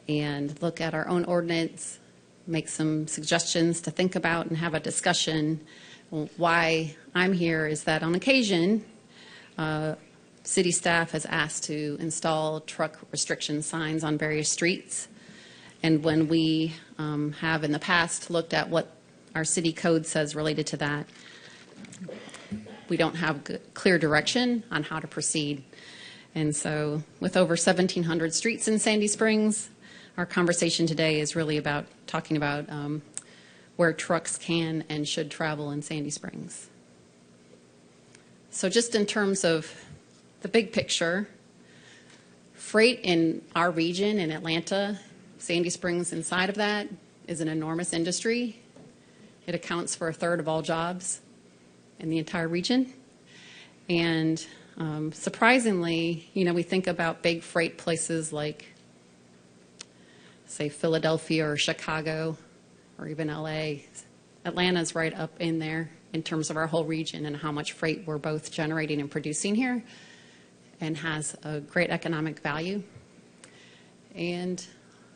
and look at our own ordinance, make some suggestions to think about and have a discussion. Why I'm here is that on occasion, city staff has asked to install truck restriction signs on various streets. And when we have in the past looked at what our city code says related to that, we don't have clear direction on how to proceed. And so with over 1,700 streets in Sandy Springs, our conversation today is really about talking about where trucks can and should travel in Sandy Springs. So just in terms of the big picture, freight in our region in Atlanta, Sandy Springs inside of that, is an enormous industry. It accounts for 1/3 of all jobs in the entire region. And surprisingly, we think about big freight places like, say, Philadelphia or Chicago or even LA. Atlanta's right up in there in terms of our whole region and how much freight we're both generating and producing here, and has a great economic value. And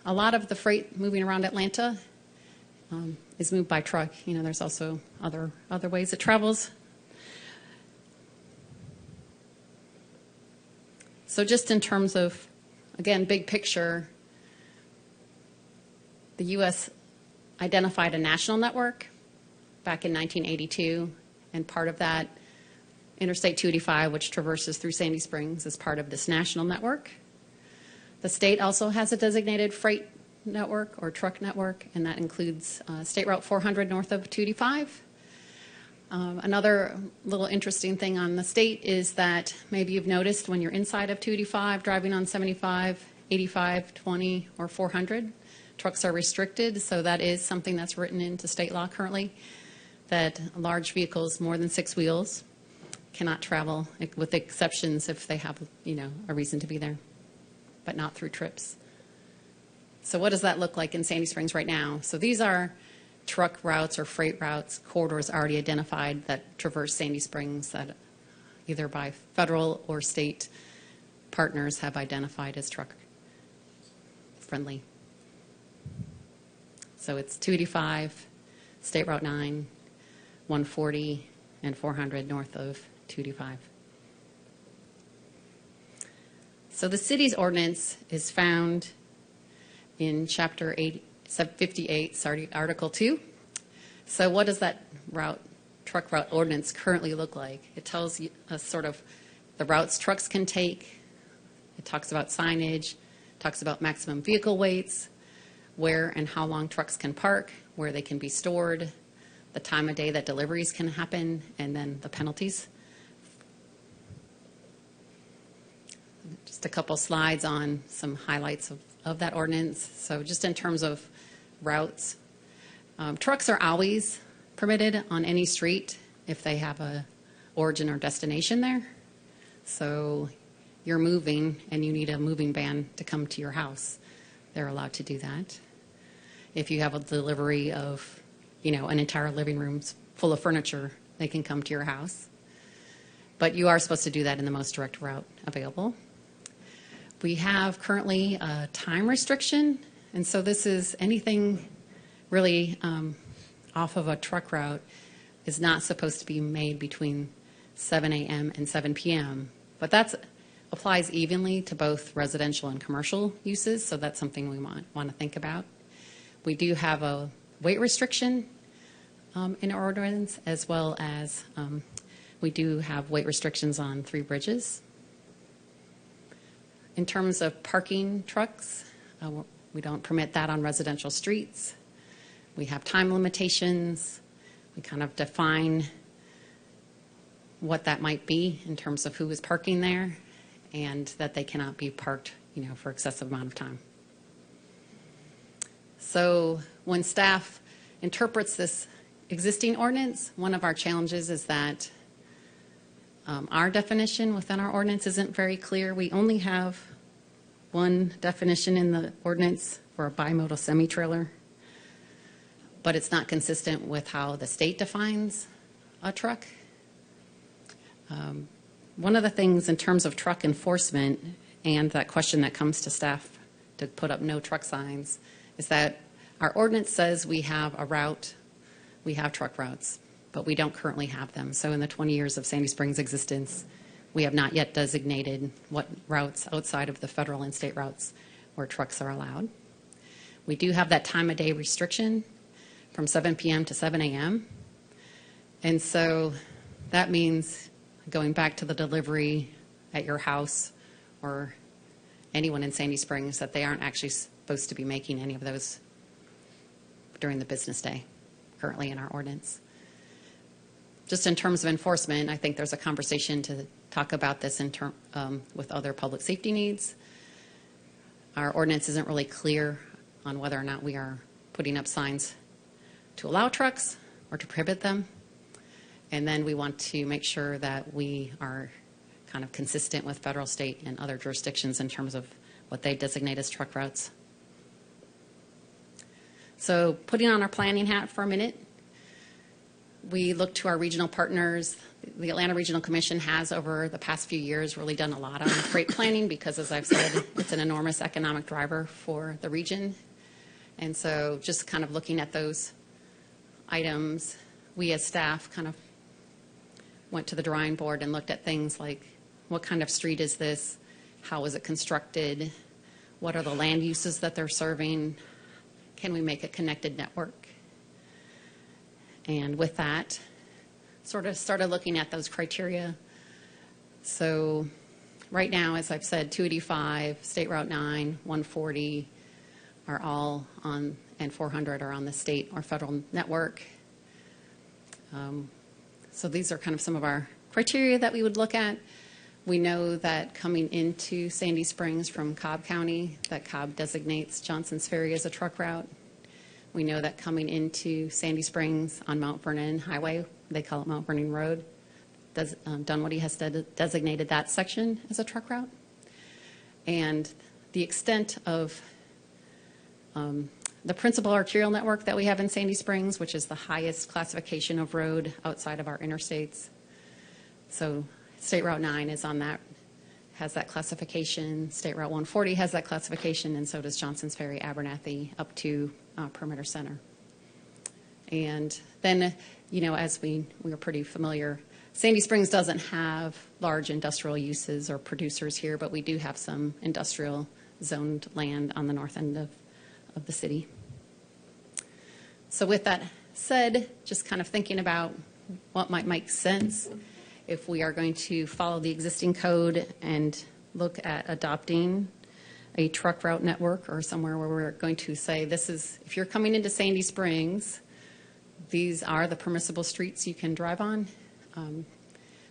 a lot of the freight moving around Atlanta is moved by truck. There's also other ways it travels. So just in terms of, again, big picture, the U.S. identified a national network back in 1982, and part of that, Interstate 285, which traverses through Sandy Springs, is part of this national network. The state also has a designated freight network or truck network, and that includes State Route 400 north of 285. Another little interesting thing on the state is that maybe you've noticed when you're inside of 285, driving on 75, 85, 20, or 400, trucks are restricted. So that is something that's written into state law currently, that large vehicles more than 6 wheels cannot travel, with exceptions if they have, a reason to be there, but not through trips. So what does that look like in Sandy Springs right now? So these are truck routes or freight routes, corridors already identified that traverse Sandy Springs that either by federal or state partners have identified as truck friendly. So it's 285, State Route 9, 140, and 400 north of 285. So the city's ordinance is found in Chapter 58, Article 2. So what does that truck route ordinance currently look like? It tells us sort of the routes trucks can take. It talks about signage, talks about maximum vehicle weights, where and how long trucks can park, where they can be stored, the time of day that deliveries can happen, and then the penalties. Just a couple slides on some highlights of that ordinance. So just in terms of routes, trucks are always permitted on any street if they have a origin or destination there. So you're moving and you need a moving van to come to your house, they're allowed to do that. If you have a delivery of, an entire living room full of furniture, they can come to your house. But you are supposed to do that in the most direct route available. We have currently a time restriction, and so this is anything really off of a truck route is not supposed to be made between 7 a.m. and 7 p.m. But that applies evenly to both residential and commercial uses, so that's something we want to think about. We do have a weight restriction in our ordinance, as well as we do have weight restrictions on 3 bridges. In terms of parking trucks, we don't permit that on residential streets. We have time limitations. We kind of define what that might be in terms of who is parking there, and that they cannot be parked, for excessive amount of time. So when staff interprets this existing ordinance, one of our challenges is that our definition within our ordinance isn't very clear. We only have one definition in the ordinance for a bimodal semi-trailer, but it's not consistent with how the state defines a truck. One of the things in terms of truck enforcement and that question that comes to staff to put up no truck signs is that our ordinance says we have a route, we have truck routes, but we don't currently have them. So in the 20 years of Sandy Springs existence, we have not yet designated what routes outside of the federal and state routes where trucks are allowed. We do have that time of day restriction from 7 p.m. to 7 a.m. And so that means going back to the delivery at your house or anyone in Sandy Springs that they aren't actually supposed to be making any of those during the business day currently in our ordinance. Just in terms of enforcement, I think there's a conversation to talk about this with other public safety needs. Our ordinance isn't really clear on whether or not we are putting up signs to allow trucks or to prohibit them. And then we want to make sure that we are kind of consistent with federal, state, and other jurisdictions in terms of what they designate as truck routes. So putting on our planning hat for a minute, we look to our regional partners. The Atlanta Regional Commission has, over the past few years, really done a lot on freight planning because, as I've said, it's an enormous economic driver for the region. And so just kind of looking at those items, we as staff kind of went to the drawing board and looked at things like, what kind of street is this? How is it constructed? What are the land uses that they're serving? Can we make a connected network? And with that, sort of started looking at those criteria. So right now, as I've said, 285, State Route 9, 140 are all on, and 400 are on the state or federal network. So these are kind of some of our criteria that we would look at. We know that coming into Sandy Springs from Cobb County, that Cobb designates Johnson's Ferry as a truck route. We know that coming into Sandy Springs on Mount Vernon Highway, they call it Mount Vernon Road, Dunwoody has designated that section as a truck route. And the extent of the principal arterial network that we have in Sandy Springs, which is the highest classification of road outside of our interstates. So State Route 9 is on that, has that classification. State Route 140 has that classification, and so does Johnson's Ferry, Abernathy, up to Perimeter Center. And then, you know, as we are pretty familiar, Sandy Springs doesn't have large industrial uses or producers here, but we do have some industrial zoned land on the north end of the city. So with that said, just kind of thinking about what might make sense if we are going to follow the existing code and look at adopting a truck route network or somewhere where we're going to say, this is, if you're coming into Sandy Springs, these are the permissible streets you can drive on.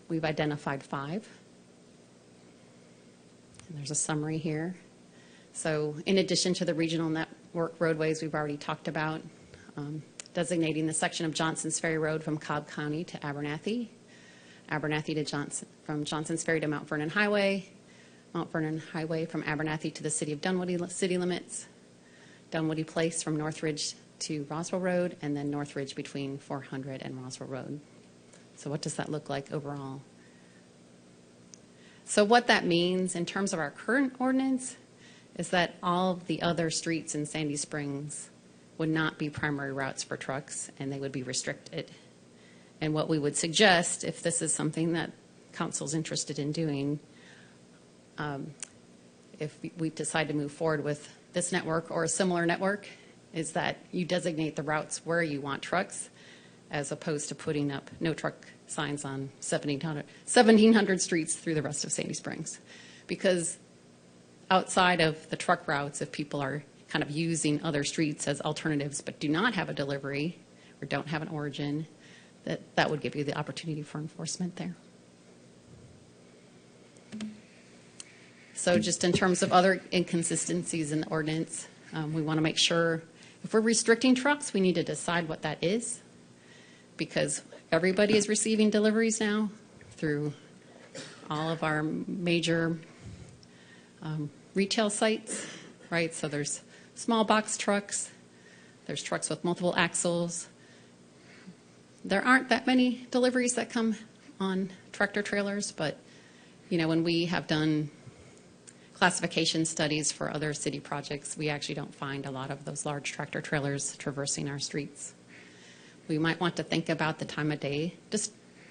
We've identified 5. And there's a summary here. So in addition to the regional network roadways we've already talked about, designating the section of Johnson's Ferry Road from Cobb County to Abernathy, Abernathy to from Johnson's Ferry to Mount Vernon Highway, Mount Vernon Highway from Abernathy to the city of Dunwoody city limits, Dunwoody Place from Northridge to Roswell Road, and then Northridge between 400 and Roswell Road. So what does that look like overall? So what that means in terms of our current ordinance is that all of the other streets in Sandy Springs would not be primary routes for trucks, and they would be restricted. And what we would suggest, if this is something that council's interested in doing, if we decide to move forward with this network or a similar network, is that you designate the routes where you want trucks, as opposed to putting up no truck signs on 1,700 streets through the rest of Sandy Springs. Because outside of the truck routes, if people are kind of using other streets as alternatives but do not have a delivery or don't have an origin, that would give you the opportunity for enforcement there. So just in terms of other inconsistencies in the ordinance, we want to make sure if we're restricting trucks, we need to decide what that is, because everybody is receiving deliveries now through all of our major retail sites, right? So there's small box trucks, there's trucks with multiple axles. There aren't that many deliveries that come on tractor trailers, but you know, when we have done classification studies for other city projects, we actually don't find a lot of those large tractor trailers traversing our streets. We might want to think about the time of day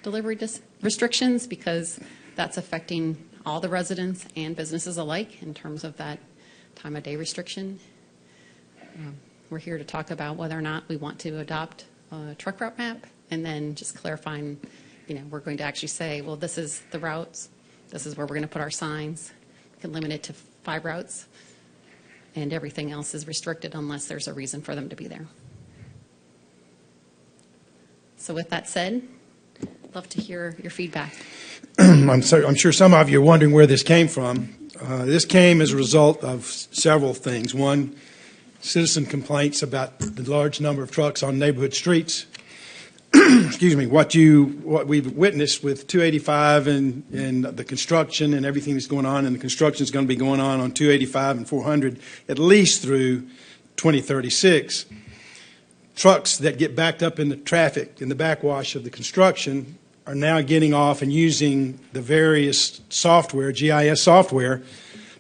delivery restrictions, because that's affecting all the residents and businesses alike in terms of that time of day restriction. We're here to talk about whether or not we want to adopt a truck route map, and then just clarifying, we're going to actually say, well, this is the routes, this is where we're going to put our signs. We can limit it to 5 routes, and everything else is restricted unless there's a reason for them to be there. So with that said, I'd love to hear your feedback. I'm sure some of you are wondering where this came from. This came as a result of several things. One, citizen complaints about the large number of trucks on neighborhood streets. Excuse me. What we've witnessed with 285 and the construction and everything that's going on, and the construction is going to be going on 285 and 400 at least through 2036. Trucks that get backed up in the traffic in the backwash of the construction are now getting off and using the various software, GIS software,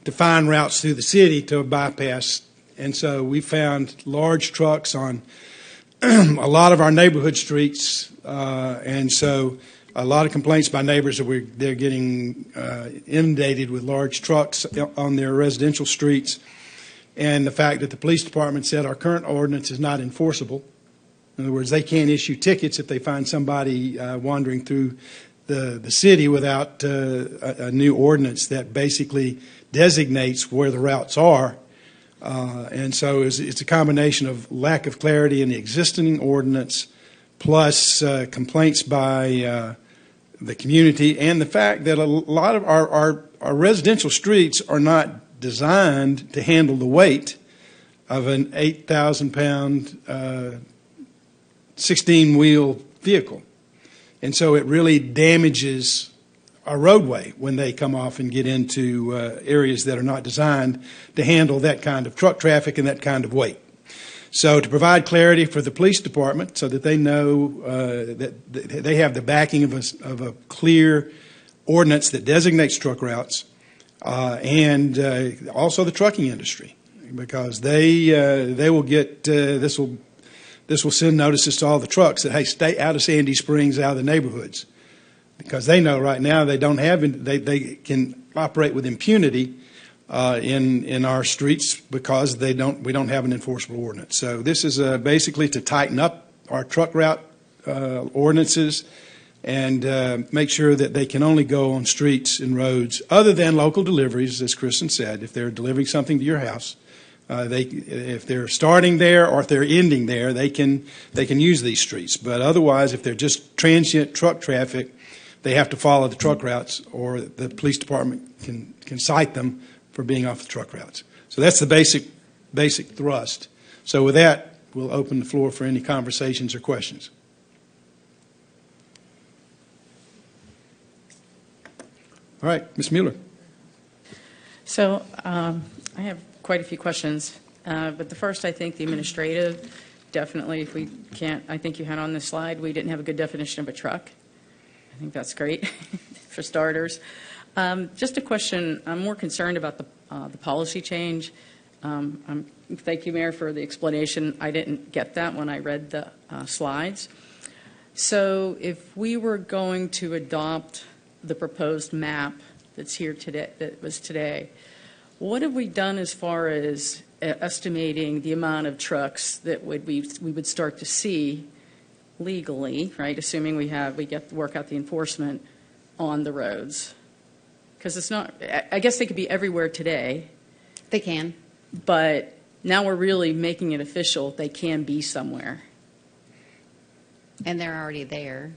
to find routes through the city to bypass. And so we found large trucks on a lot of our neighborhood streets, and so a lot of complaints by neighbors that they're getting inundated with large trucks on their residential streets, and the fact that the police department said our current ordinance is not enforceable. In other words, they can't issue tickets if they find somebody wandering through the city without a new ordinance that basically designates where the routes are. And so it's a combination of lack of clarity in the existing ordinance, plus complaints by the community, and the fact that a lot of our residential streets are not designed to handle the weight of an 8,000-pound 16-wheel vehicle. And so it really damages our roadway when they come off and get into areas that are not designed to handle that kind of truck traffic and that kind of weight. So to provide clarity for the police department so that they know that they have the backing of a clear ordinance that designates truck routes, and also the trucking industry, because they will get this will send notices to all the trucks that, hey, stay out of Sandy Springs, out of the neighborhoods, because they know right now they can operate with impunity in our streets because we don't have an enforceable ordinance. So this is basically to tighten up our truck route ordinances and make sure that they can only go on streets and roads other than local deliveries, as Kristen said. If they're delivering something to your house, if they're starting there or if they're ending there, they can use these streets. But otherwise, if they're just transient truck traffic, they have to follow the truck routes, or the police department can cite them for being off the truck routes. So that's the basic thrust. So with that, we'll open the floor for any conversations or questions. All right, Ms. Mueller. So I have quite a few questions, but the first, I think the administrative, definitely, if we can't, I think you had on the slide, we didn't have a good definition of a truck. I think that's great for starters. Just a question, I'm more concerned about the policy change. Thank you, Mayor, for the explanation. I didn't get that when I read the slides. So if we were going to adopt the proposed map that's here today, that was today, what have we done as far as estimating the amount of trucks that we would start to see legally, right? Assuming we get to work out the enforcement on the roads, because it's not. I guess they could be everywhere today. They can, but now we're really making it official. They can be somewhere, and they're already there,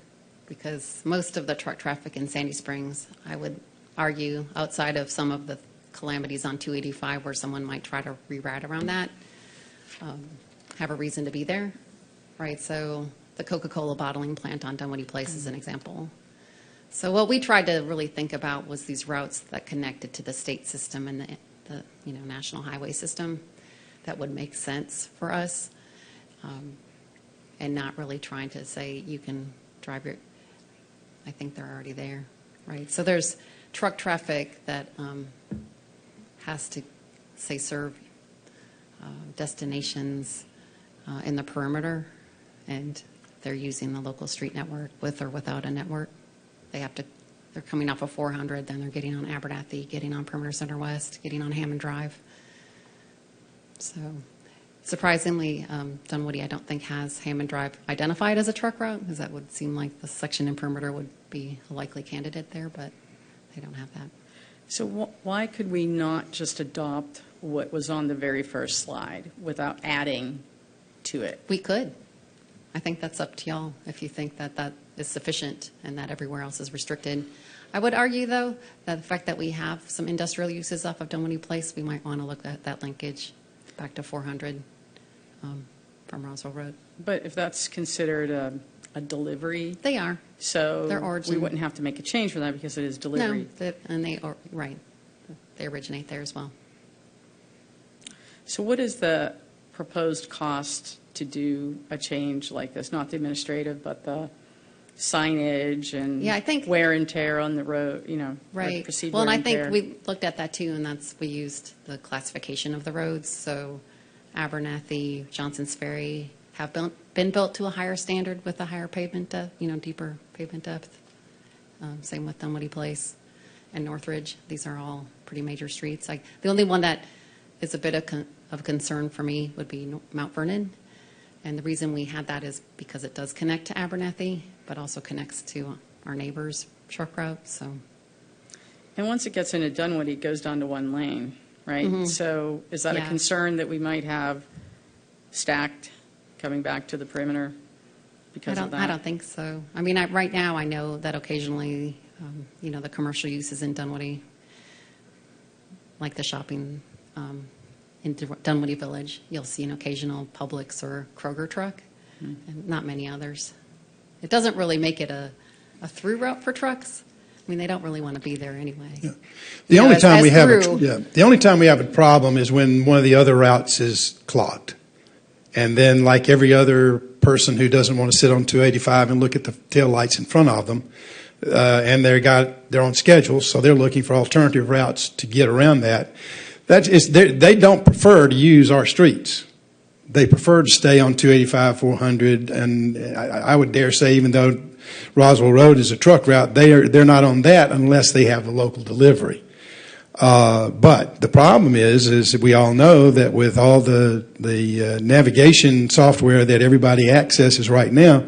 because most of the truck traffic in Sandy Springs, I would argue, outside of some of the calamities on 285 where someone might try to reroute around that, have a reason to be there, right? So the Coca-Cola bottling plant on Dunwoody Place is an example. So what we tried to really think about was these routes that connected to the state system and the national highway system that would make sense for us, and not really trying to say you can drive your. I think they're already there, right? So there's truck traffic that has to, say, serve destinations in the perimeter, and they're using the local street network with or without a network. They're coming off of 400, then they're getting on Abernathy, getting on Perimeter Center West, getting on Hammond Drive. So surprisingly, Dunwoody, I don't think has Hammond Drive identified as a truck route, because that would seem like the section in Perimeter would be a likely candidate there, but they don't have that. So why could we not just adopt what was on the very first slide without adding to it? We could. I think that's up to y'all if you think that that is sufficient and that everywhere else is restricted. I would argue, though, that the fact that we have some industrial uses off of Dunwoody Place, we might want to look at that linkage back to 400 from Roswell Road. But if that's considered a delivery, They are. so Their origin. we wouldn't have to make a change for that because it is delivery. No, and they are, right. They originate there as well. So what is the proposed cost to do a change like this? Not the administrative, but the signage and Yeah, I think- wear and tear on the road, Right. proceed Well, and wear I and think tear. we looked at that too, and we used the classification of the roads. So Abernathy, Johnson's Ferry have been built to a higher standard with a higher pavement depth, deeper pavement depth. Same with Dunwoody Place and Northridge. These are all pretty major streets. The only one that is a bit of concern for me would be Mount Vernon. And the reason we had that is because it does connect to Abernathy, but also connects to our neighbor's truck route. So And once it gets into Dunwoody, it goes down to one lane, right? So is that a Yeah. concern that we might have stacked coming back to the perimeter because of that? I don't think so. I mean, right now I know that occasionally, the commercial uses in Dunwoody, like the shopping in Dunwoody Village, you'll see an occasional Publix or Kroger truck, and not many others. It doesn't really make it a through route for trucks. I mean, they don't really want to be there anyway. The You know, only as- time as we have through- the only time we have a problem is when one of the other routes is clogged. And then, like every other person who doesn't want to sit on 285 and look at the taillights in front of them, and they're on schedule, so they're looking for alternative routes to get around that. They don't prefer to use our streets. They prefer to stay on 285, 400, and I would dare say, even though Roswell Road is a truck route, they're not on that unless they have a local delivery. But the problem is we all know that with all the navigation software that everybody accesses right now,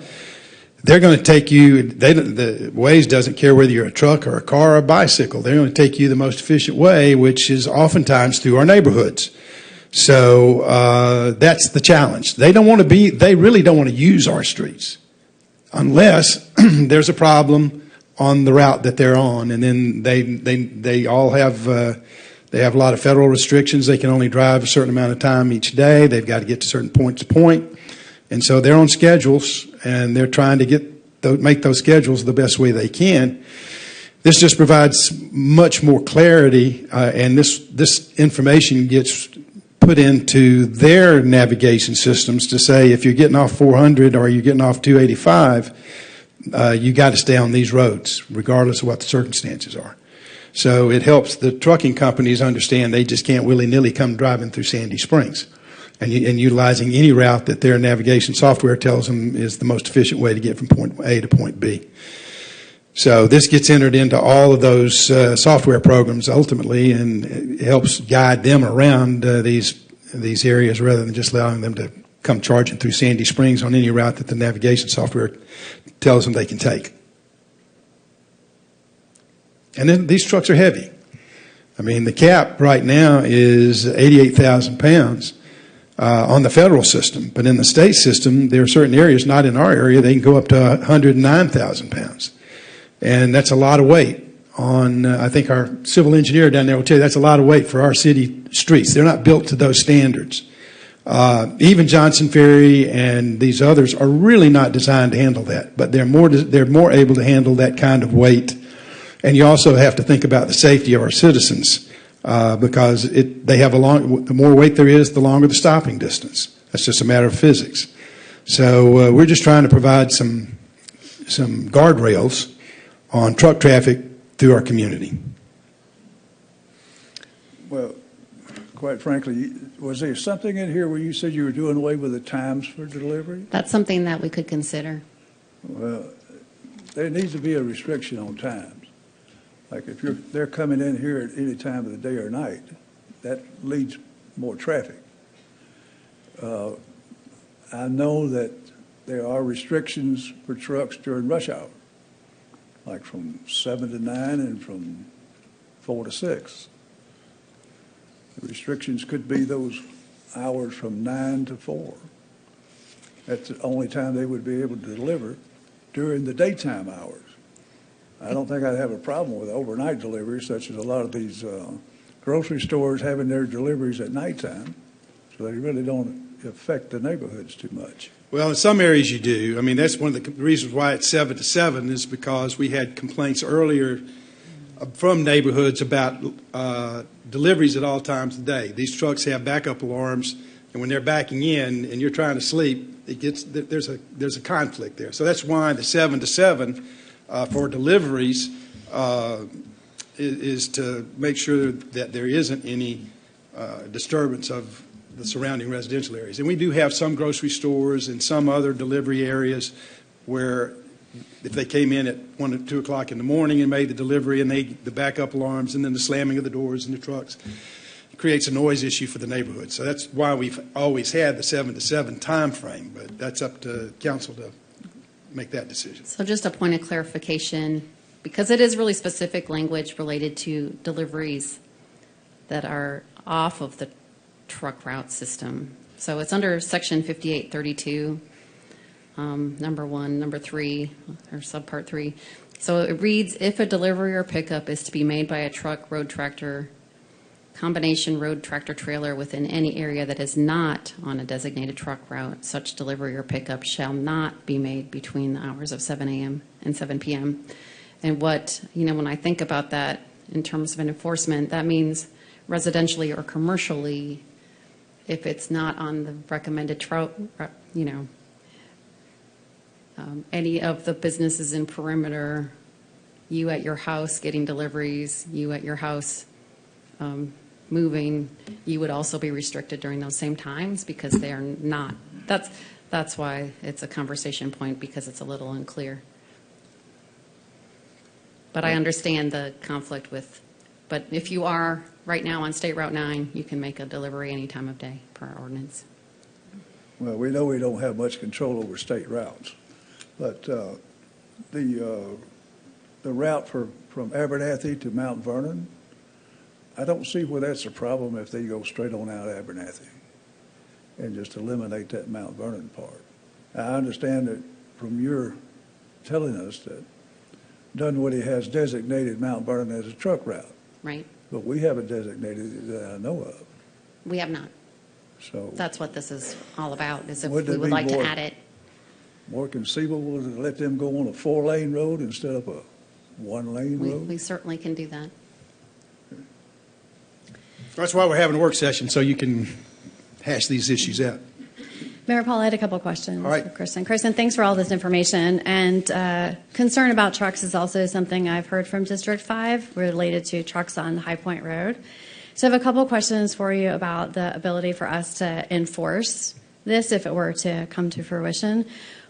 they're going to take you. The Waze doesn't care whether you're a truck or a car or a bicycle. They're going to take you the most efficient way, which is oftentimes through our neighborhoods. So that's the challenge. They really don't want to use our streets unless there's a problem on the route that they're on, and then they all have they have a lot of federal restrictions. They can only drive a certain amount of time each day. They've got to get to certain point to point, and so they're on schedules, and they're trying to make those schedules the best way they can. This just provides much more clarity, and this information gets put into their navigation systems to say if you're getting off 400 or you're getting off 285. You got to stay on these roads, regardless of what the circumstances are. So it helps the trucking companies understand they just can't willy-nilly come driving through Sandy Springs and utilizing any route that their navigation software tells them is the most efficient way to get from point A to point B. So this gets entered into all of those software programs ultimately, and it helps guide them around these areas rather than just allowing them to come charging through Sandy Springs on any route that the navigation software tells them they can take. And then these trucks are heavy. I mean, the cap right now is 88,000 pounds on the federal system. But in the state system, there are certain areas, not in our area, they can go up to 109,000 pounds. And that's a lot of weight on, I think our civil engineer down there will tell you, that's a lot of weight for our city streets. They're not built to those standards. Even Johnson Ferry and these others are really not designed to handle that, but they're more able to handle that kind of weight. And you also have to think about the safety of our citizens because they have the more weight there is, the longer the stopping distance. That's just a matter of physics. So we're just trying to provide some guardrails on truck traffic through our community. Well, quite frankly, was there something in here where you said you were doing away with the times for delivery? That's something that we could consider. Well, there needs to be a restriction on times. Like if they're coming in here at any time of the day or night, that leads more traffic. I know that there are restrictions for trucks during rush hour, like from 7 to 9 and from 4 to 6. The restrictions could be those hours from 9 to 4. That's the only time they would be able to deliver during the daytime hours. I don't think I'd have a problem with overnight deliveries, such as a lot of these grocery stores having their deliveries at nighttime, so they really don't affect the neighborhoods too much. Well, in some areas you do. I mean, that's one of the reasons why it's 7 to 7 is because we had complaints earlier from neighborhoods about deliveries at all times of the day. These trucks have backup alarms, and when they're backing in and you're trying to sleep, there's a conflict there. So that's why the 7 to 7 for deliveries is to make sure that there isn't any disturbance of the surrounding residential areas. And we do have some grocery stores and some other delivery areas where if they came in at 1 or 2 o'clock in the morning and made the delivery and the backup alarms and then the slamming of the doors in the trucks, it creates a noise issue for the neighborhood. So that's why we've always had the 7 to 7 time frame, but that's up to council to make that decision. So just a point of clarification, because it is really specific language related to deliveries that are off of the truck route system. So it's under section 5832, number 1, number 3, or subpart 3. So it reads, if a delivery or pickup is to be made by a truck, road tractor, combination road tractor trailer within any area that is not on a designated truck route, such delivery or pickup shall not be made between the hours of 7 a.m. and 7 p.m. And what, when I think about that in terms of an enforcement, that means residentially or commercially, if it's not on the recommended any of the businesses in perimeter, you at your house getting deliveries, you at your house moving, you would also be restricted during those same times because they are not. That's why it's a conversation point, because it's a little unclear. But I understand the conflict with, but if you are right now on State Route 9, you can make a delivery any time of day per our ordinance. Well, we know we don't have much control over state routes, but the route from Abernathy to Mount Vernon, I don't see where that's a problem if they go straight on out Abernathy and just eliminate that Mount Vernon part. I understand that from your telling us that Dunwoody has designated Mount Vernon as a truck route. Right. But we haven't designated it that I know of. We have not. So That's what this is all about, is if we Wouldn't it would be like to more- add it. more conceivable to let them go on a 4-lane road instead of a 1-lane road? We certainly can do that. That's why we're having a work session, so you can hash these issues out. Mayor Paul, I had a couple questions All right. for Kristen. Kristen, thanks for all this information. And concern about trucks is also something I've heard from District 5 related to trucks on High Point Road. So I have a couple questions for you about the ability for us to enforce this if it were to come to fruition.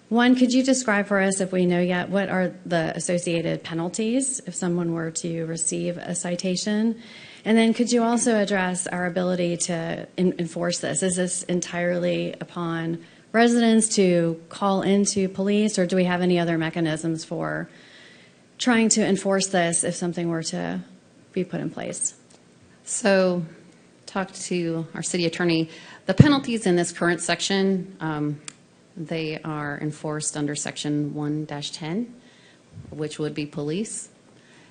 One, could you describe for us, if we know yet, what are the associated penalties if someone were to receive a citation? And then could you also address our ability to enforce this? Is this entirely upon residents to call into police, or do we have any other mechanisms for trying to enforce this if something were to be put in place? So, talked to our city attorney. The penalties in this current section, they are enforced under section 1-10, which would be police.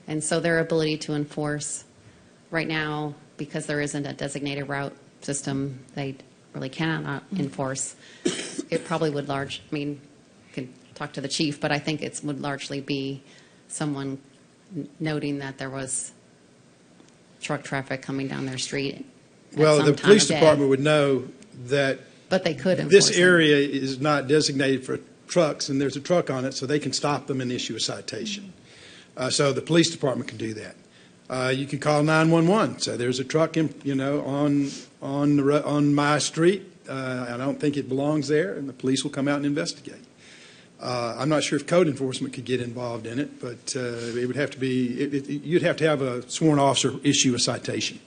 And so their ability to enforce right now, because there isn't a designated route system, they really cannot enforce. It probably would you can talk to the chief, but I think it would largely be someone noting that there was truck traffic coming down their street. Well, some the time police of day. department would know that But they could enforce this it. area is not designated for trucks, and there's a truck on it, so they can stop them and issue a citation. So the police department can do that. You can call 911. So there's a truck, on my street. I don't think it belongs there, and the police will come out and investigate. I'm not sure if code enforcement could get involved in it, but it would have to be. You'd have to have a sworn officer issue a citation.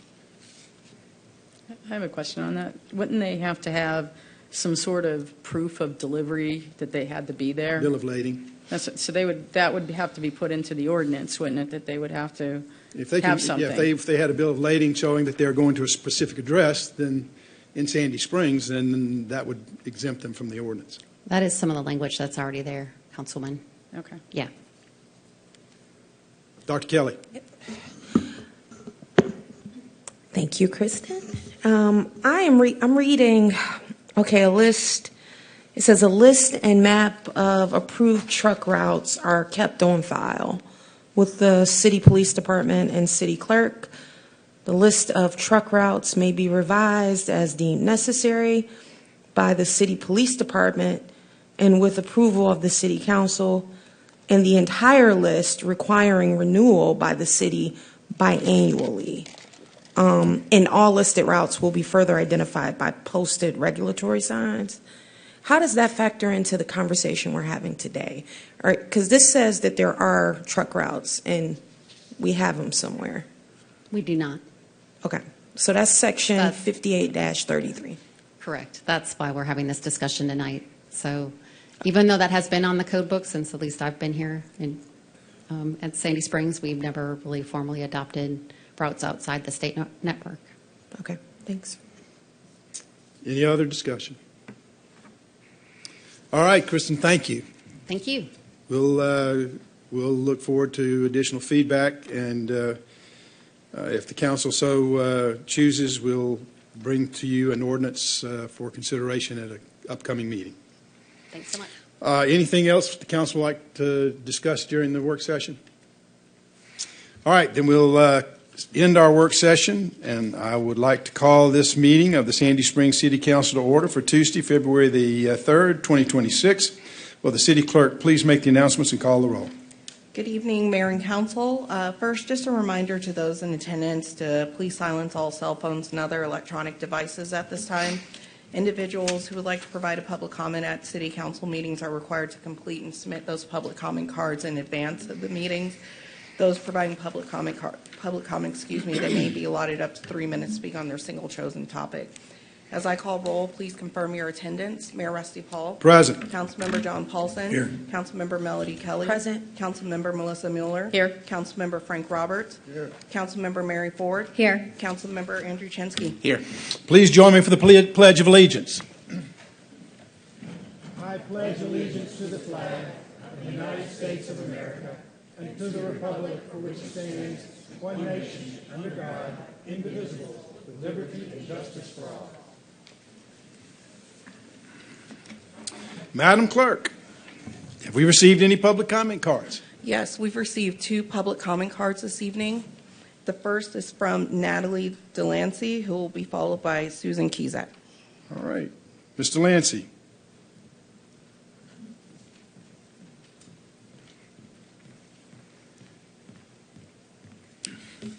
I have a question on that. Wouldn't they have to have some sort of proof of delivery that they had to be there? Bill of lading. So that would have to be put into the ordinance, wouldn't it, that they would have to If they have can, something? yeah, if they had a bill of lading showing that they're going to a specific address, then in Sandy Springs, then that would exempt them from the ordinance. That is some of the language that's already there, Councilman. Okay. Yeah. Dr. Kelly. Thank you, Kristen. I'm reading, a list. It says a list and map of approved truck routes are kept on file with the city police department and city clerk. The list of truck routes may be revised as deemed necessary by the city police department and with approval of the city council, and the entire list requiring renewal by the city biannually. And all listed routes will be further identified by posted regulatory signs. How does that factor into the conversation we're having today? All right, because this says that there are truck routes and we have them somewhere. We do not. Okay, so that's section That's- 58-33. Correct. That's why we're having this discussion tonight. So even though that has been on the code book since at least I've been here at Sandy Springs, we've never really formally adopted routes outside the state network. Okay, thanks. Any other discussion? All right, Kristen, thank you. Thank you. We'll look forward to additional feedback, and if the council so chooses, we'll bring to you an ordinance for consideration at an upcoming meeting. Thanks so much. Anything else the council would like to discuss during the work session? All right, then we'll end our work session, and I would like to call this meeting of the Sandy Springs City Council to order for Tuesday, February the 3rd, 2026. Will the city clerk please make the announcements and call the roll? Good evening, Mayor and Council. First, just a reminder to those in attendance to please silence all cell phones and other electronic devices at this time. Individuals who would like to provide a public comment at City Council meetings are required to complete and submit those public comment cards in advance of the meetings. Those providing public comment, they may be allotted up to 3 minutes to speak on their single chosen topic. As I call roll, please confirm your attendance. Mayor Rusty Paul. Present. Councilmember John Paulson. Here. Councilmember Melody Kelly. Present. Councilmember Melissa Mueller. Here. Councilmember Frank Roberts. Here. Councilmember Mary Ford. Here. Councilmember Andrew Chensky. Here. Please join me for the Pledge of Allegiance. I pledge allegiance to the flag of the United States of America and to the republic for which it stands, one nation, under God, indivisible, with liberty and justice for all. Madam Clerk, have we received any public comment cards? Yes, we've received 2 public comment cards this evening. The first is from Natalie Delancey, who will be followed by Susan Kizak. All right. Mr. Lancey.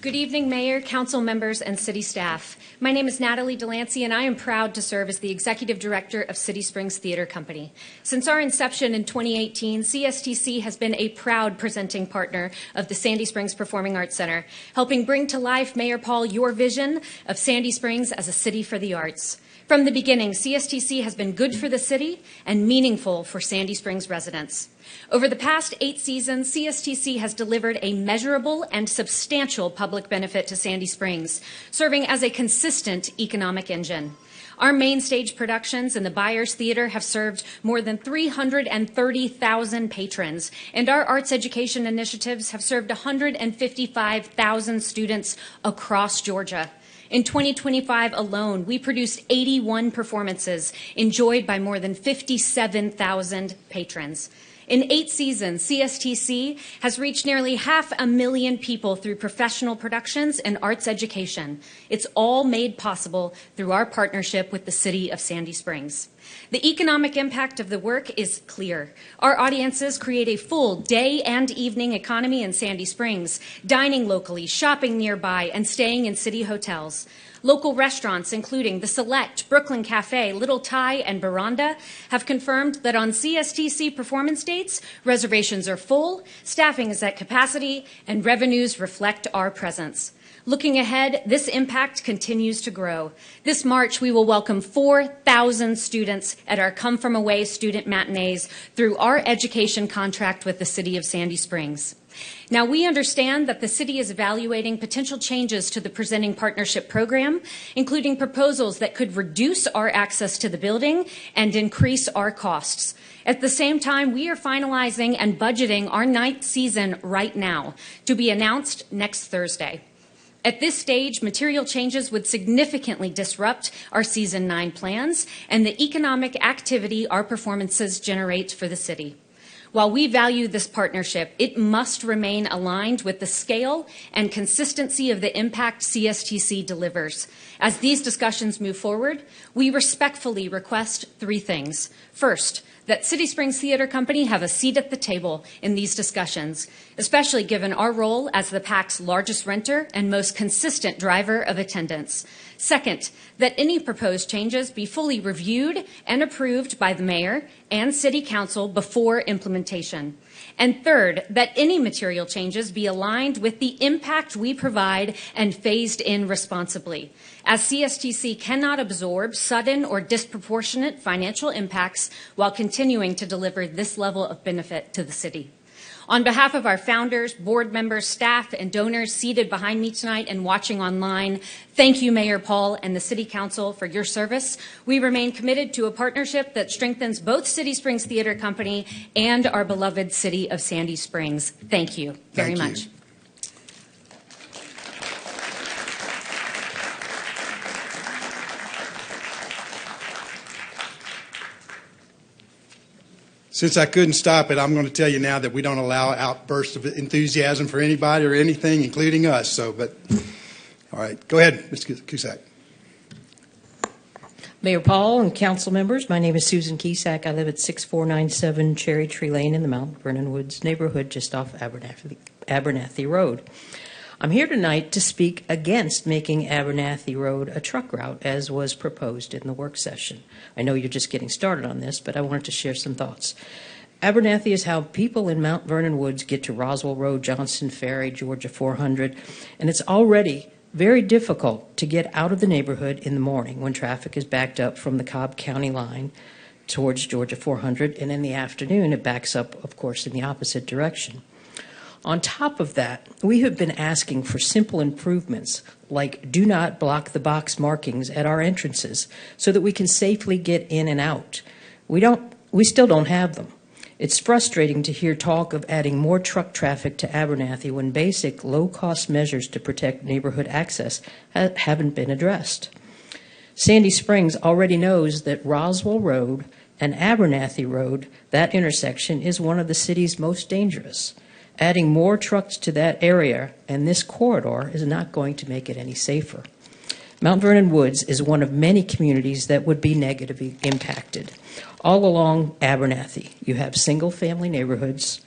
Good evening, Mayor, council members, and city staff. My name is Natalie Delancey, and I am proud to serve as the Executive Director of City Springs Theater Company. Since our inception in 2018, CSTC has been a proud presenting partner of the Sandy Springs Performing Arts Center, helping bring to life, Mayor Paul, your vision of Sandy Springs as a city for the arts. From the beginning, CSTC has been good for the city and meaningful for Sandy Springs residents. Over the past 8 seasons, CSTC has delivered a measurable and substantial public benefit to Sandy Springs, serving as a consistent economic engine. Our main stage productions in the Byers Theater have served more than 330,000 patrons, and our arts education initiatives have served 155,000 students across Georgia. In 2025 alone, we produced 81 performances enjoyed by more than 57,000 patrons. In 8 seasons, CSTC has reached nearly 500,000 people through professional productions and arts education. It's all made possible through our partnership with the City of Sandy Springs. The economic impact of the work is clear. Our audiences create a full day and evening economy in Sandy Springs, dining locally, shopping nearby, and staying in city hotels. Local restaurants, including the Select, Brooklyn Cafe, Little Thai, and Baranda, have confirmed that on CSTC performance dates, reservations are full, staffing is at capacity, and revenues reflect our presence. Looking ahead, this impact continues to grow. This March, we will welcome 4,000 students at our Come From Away student matinees through our education contract with the City of Sandy Springs. Now, we understand that the city is evaluating potential changes to the Presenting Partnership program, including proposals that could reduce our access to the building and increase our costs. At the same time, we are finalizing and budgeting our 9th season right now, to be announced next Thursday. At this stage, material changes would significantly disrupt our Season 9 plans and the economic activity our performances generate for the city. While we value this partnership, it must remain aligned with the scale and consistency of the impact CSTC delivers. As these discussions move forward, we respectfully request 3 things. First, that City Springs Theater Company have a seat at the table in these discussions, especially given our role as the PAC's largest renter and most consistent driver of attendance. Second, that any proposed changes be fully reviewed and approved by the mayor and city council before implementation. And third, that any material changes be aligned with the impact we provide and phased in responsibly, as CSTC cannot absorb sudden or disproportionate financial impacts while continuing to deliver this level of benefit to the city. On behalf of our founders, board members, staff, and donors seated behind me tonight and watching online, thank you, Mayor Paul and the City Council, for your service. We remain committed to a partnership that strengthens both City Springs Theater Company and our beloved city of Sandy Springs. Thank you very much. Since I couldn't stop it, I'm going to tell you now that we don't allow outbursts of enthusiasm for anybody or anything, including us. So, but, all right, go ahead, Mr. Cusack. Mayor Paul and council members, my name is Susan Cusack. I live at 6497 Cherry Tree Lane in the Mount Vernon Woods neighborhood just off Abernathy Road. I'm here tonight to speak against making Abernathy Road a truck route, as was proposed in the work session. I know you're just getting started on this, but I wanted to share some thoughts. Abernathy is how people in Mount Vernon Woods get to Roswell Road, Johnston Ferry, Georgia 400, and it's already very difficult to get out of the neighborhood in the morning when traffic is backed up from the Cobb County line towards Georgia 400, and in the afternoon it backs up, of course, in the opposite direction. On top of that, we have been asking for simple improvements like do not block the box markings at our entrances so that we can safely get in and out. We still don't have them. It's frustrating to hear talk of adding more truck traffic to Abernathy when basic low-cost measures to protect neighborhood access haven't been addressed. Sandy Springs already knows that Roswell Road and Abernathy Road, that intersection, is one of the city's most dangerous. Adding more trucks to that area and this corridor is not going to make it any safer. Mount Vernon Woods is one of many communities that would be negatively impacted. All along Abernathy, you have single-family neighborhoods,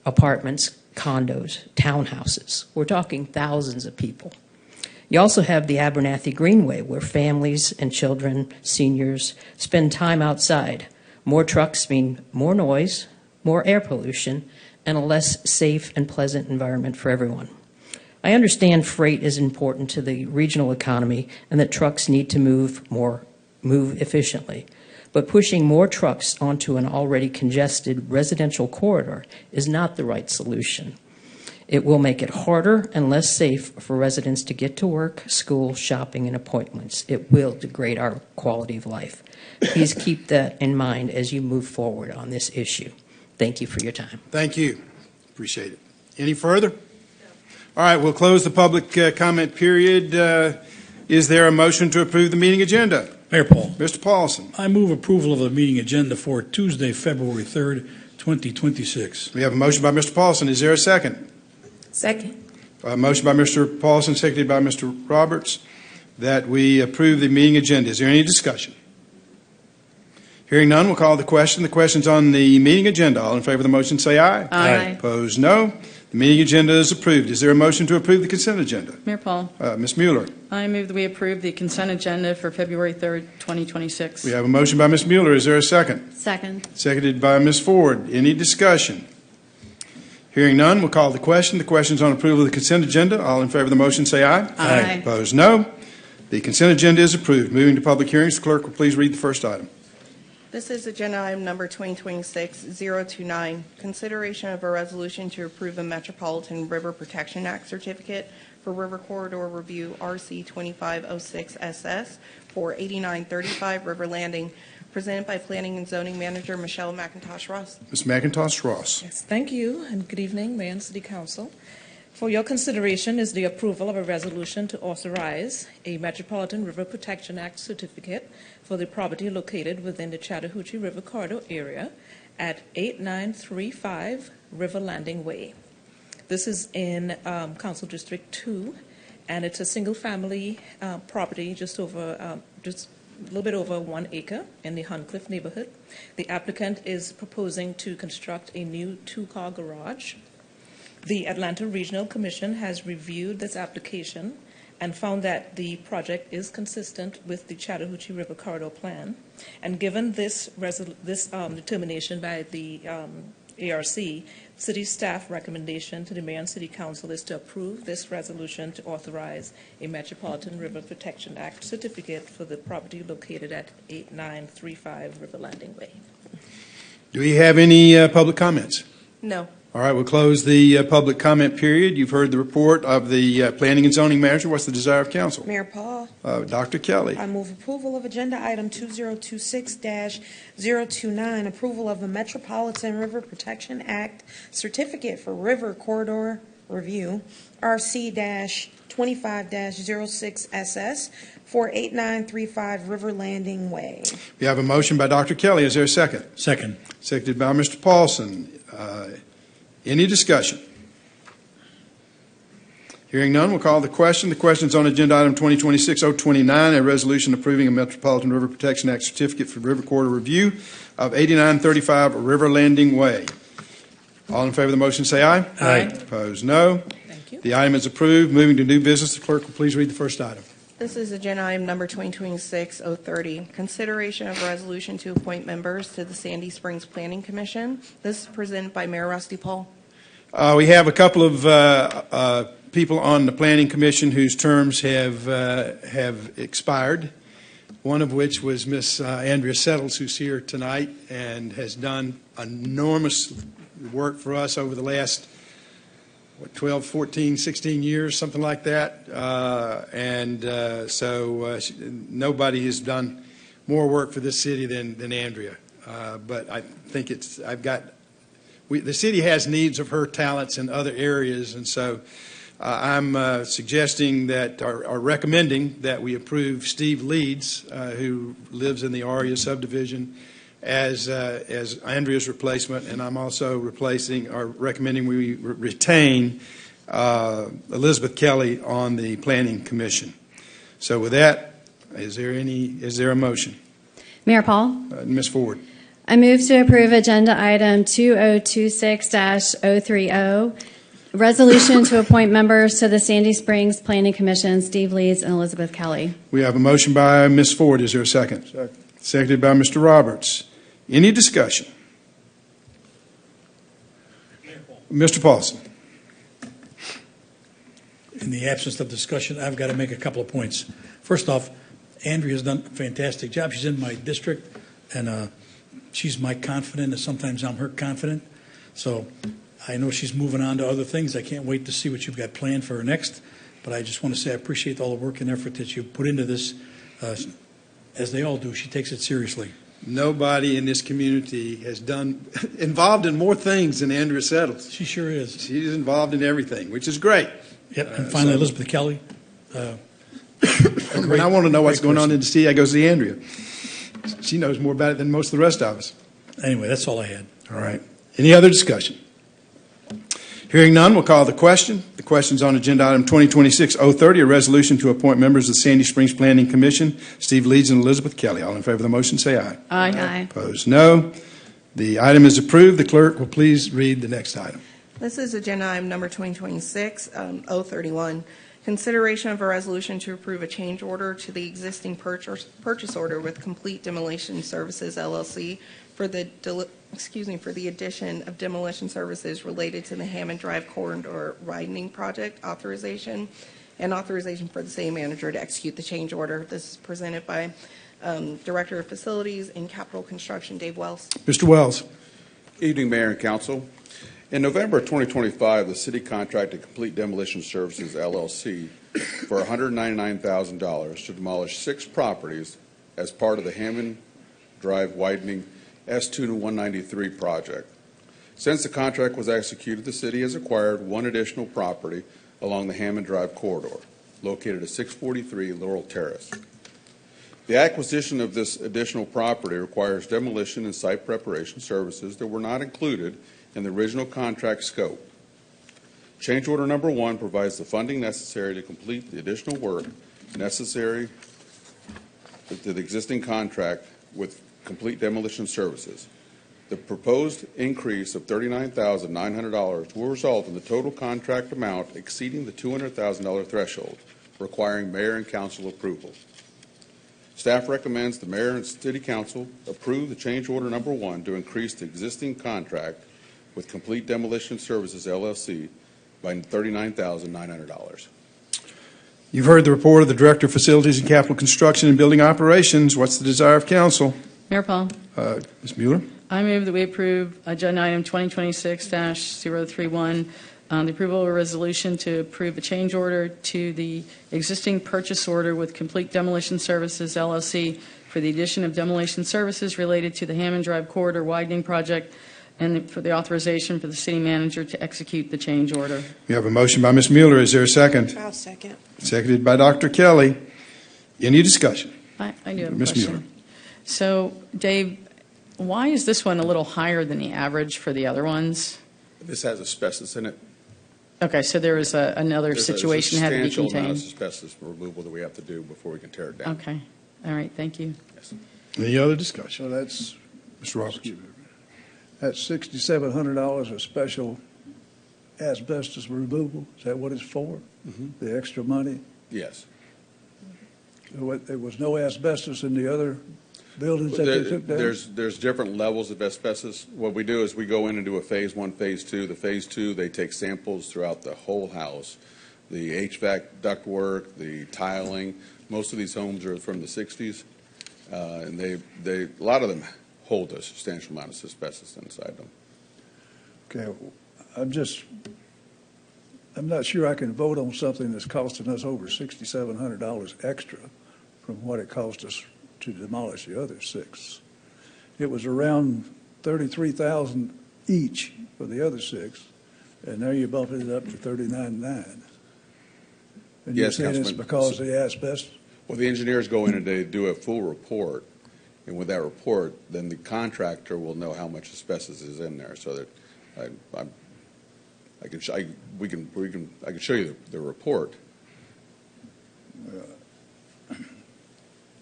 apartments, condos, townhouses. We're talking thousands of people. You also have the Abernathy Greenway, where families and children, seniors, spend time outside. More trucks mean more noise, more air pollution, and a less safe and pleasant environment for everyone. I understand freight is important to the regional economy and that trucks need to move efficiently. But pushing more trucks onto an already congested residential corridor is not the right solution. It will make it harder and less safe for residents to get to work, school, shopping, and appointments. It will degrade our quality of life. Please keep that in mind as you move forward on this issue. Thank you for your time. Thank you. Appreciate it. Any further? No. All right, we'll close the public comment period. Is there a motion to approve the meeting agenda? Mayor Paul. Mr. Paulson. I move approval of the meeting agenda for Tuesday, February 3rd, 2026. We have a motion by Mr. Paulson. Is there a second? Second. A motion by Mr. Paulson, seconded by Mr. Roberts, that we approve the meeting agenda. Is there any discussion? Hearing none, we'll call the question. The question's on the meeting agenda. All in favor of the motion say aye. Aye. Opposed, no. The meeting agenda is approved. Is there a motion to approve the consent agenda? Mayor Paul, Ms. Mueller. I move that we approve the consent agenda for February 3rd, 2026. We have a motion by Ms. Mueller. Is there a second? Second. Seconded by Ms. Ford. Any discussion? Hearing none, we'll call the question. The question's on approval of the consent agenda. All in favor of the motion say aye. Aye. Opposed, no. The consent agenda is approved. Moving to public hearings, the clerk will please read the first item. This is agenda item number 2026-029, consideration of a resolution to approve a Metropolitan River Protection Act certificate for River Corridor Review RC 2506SS for 8935 River Landing, presented by Planning and Zoning Manager Michelle McIntosh Ross. Ms. McIntosh Ross. Yes, thank you, and good evening, Mayor and City Council. For your consideration is the approval of a resolution to authorize a Metropolitan River Protection Act certificate for the property located within the Chattahoochee River Corridor area at 8935 River Landing Way. This is in Council District 2, and it's a single-family property just a little bit over 1 acre in the Huncliffe neighborhood. The applicant is proposing to construct a new 2-car garage. The Atlanta Regional Commission has reviewed this application and found that the project is consistent with the Chattahoochee River Corridor Plan. And given this determination by the ARC, city staff recommendation to the Mayor and City Council is to approve this resolution to authorize a Metropolitan River Protection Act certificate for the property located at 8935 River Landing Way. Do we have any public comments? No. All right, we'll close the public comment period. You've heard the report of the Planning and Zoning Manager. What's the desire of council? Mayor Paul, Dr. Kelly. I move approval of agenda item 2026-029, approval of the Metropolitan River Protection Act certificate for River Corridor Review, RC-25-06SS, for 8935 River Landing Way. We have a motion by Dr. Kelly. Is there a second? Second. Seconded by Mr. Paulson. Any discussion? Hearing none, we'll call the question. The question is on agenda item 2026-029, a resolution approving a Metropolitan River Protection Act certificate for River Corridor Review of 8935 River Landing Way. All in favor of the motion say aye. Aye. Opposed, no. Thank you. The item is approved. Moving to new business, the clerk will please read the first item. This is agenda item number 2026-030, consideration of a resolution to appoint members to the Sandy Springs Planning Commission. This is presented by Mayor Rusty Paul. We have a couple of people on the Planning Commission whose terms have expired, one of which was Miss Andrea Settles, who's here tonight and has done enormous work for us over the last 12, 14, 16 years, something like that. Nobody has done more work for this city than Andrea. But I think the city has needs of her talents in other areas, and so I'm suggesting that, or recommending that we approve Steve Leeds, who lives in the Aria subdivision, as Andrea's replacement, and I'm also recommending we retain Elizabeth Kelly on the Planning Commission. So with that, is there a motion? Mayor Paul, Ms. Ford. I move to approve agenda item 2026-030, resolution to appoint members to the Sandy Springs Planning Commission, Steve Leeds and Elizabeth Kelly. We have a motion by Ms. Ford. Is there a second? Second. Seconded by Mr. Roberts. Any discussion? Mr. Paulson. In the absence of discussion, I've got to make a couple of points. First off, Andrea's done a fantastic job. She's in my district, and she's my confidant, and sometimes I'm her confidant. So I know she's moving on to other things. I can't wait to see what you've got planned for her next. But I just want to say I appreciate all the work and effort that you've put into this, as they all do. She takes it seriously. Nobody in this community has been involved in more things than Andrea Settles. She sure is. She's involved in everything, which is great. Yep. And finally, Elizabeth Kelly. When I want to know what's going on in the city, I go see Andrea. She knows more about it than most of the rest of us. Anyway, that's all I had. All right. Any other discussion? Hearing none, we'll call the question. The question's on agenda item 2026-030, a resolution to appoint members of the Sandy Springs Planning Commission, Steve Leeds and Elizabeth Kelly. All in favor of the motion, say aye. Aye. Opposed, no. The item is approved. The clerk will please read the next item. This is agenda item number 2026-031. Consideration of a resolution to approve a change order to the existing purchase order with Complete Demolition Services LLC for the addition of demolition services related to the Hammond Drive corridor widening project authorization and authorization for the city manager to execute the change order. This is presented by Director of Facilities and Capital Construction, Dave Wells. Mr. Wells. Evening, Mayor and Council. In November 2025, the city contracted Complete Demolition Services, LLC, for $199,000 to demolish 6 properties as part of the Hammond Drive widening S2 193 project. Since the contract was executed, the city has acquired 1 additional property along the Hammond Drive corridor, located at 643 Laurel Terrace. The acquisition of this additional property requires demolition and site preparation services that were not included in the original contract scope. Change order number 1 provides the funding necessary to complete the additional work necessary to the existing contract with Complete Demolition Services. The proposed increase of $39,900 will result in the total contract amount exceeding the $200,000 threshold, requiring mayor and council approval. Staff recommends the mayor and city council approve the change order number 1 to increase the existing contract with Complete Demolition Services, LLC, by $39,900. You've heard the report of the Director of Facilities and Capital Construction and Building Operations. What's the desire of council? Mayor Paul. Ms. Mueller? I move that we approve agenda item 2026-031, the approval of a resolution to approve a change order to the existing purchase order with Complete Demolition Services, LLC, for the addition of demolition services related to the Hammond Drive corridor widening project and for the authorization for the city manager to execute the change order. We have a motion by Ms. Mueller. Is there a second? I'll second. Seconded by Dr. Kelly. Any discussion? I do have a Ms. question. Mueller. So, Dave, why is this one a little higher than the average for the other ones? This has asbestos in it. Okay, so there was another There's situation that had to be substantial amount contained. of asbestos removal that we have to do before we can tear it down. Okay, all right, thank you. Yes. Any other discussion? So that's, Mr. Roberts? that's $6,700 of special asbestos removal. Is that what it's for? The extra money? Yes. There was no asbestos in the other buildings that they took down? There's different levels of asbestos. What we do is we go in and do a phase 1, phase 2. The phase 2, they take samples throughout the whole house, the HVAC ductwork, the tiling. Most of these homes are from the 60s, and they a lot of them hold a substantial amount of asbestos inside them. Okay, I'm not sure I can vote on something that's costing us over $6,700 extra from what it cost us to demolish the other 6. It was around $33,000 each for the other 6, and now you're bumping it up to $39,900. And you're Yes, saying it's Councilman. because of the asbestos? Well, the engineers go in and they do a full report, and with that report, then the contractor will know how much asbestos is in there, so that I can show you the report.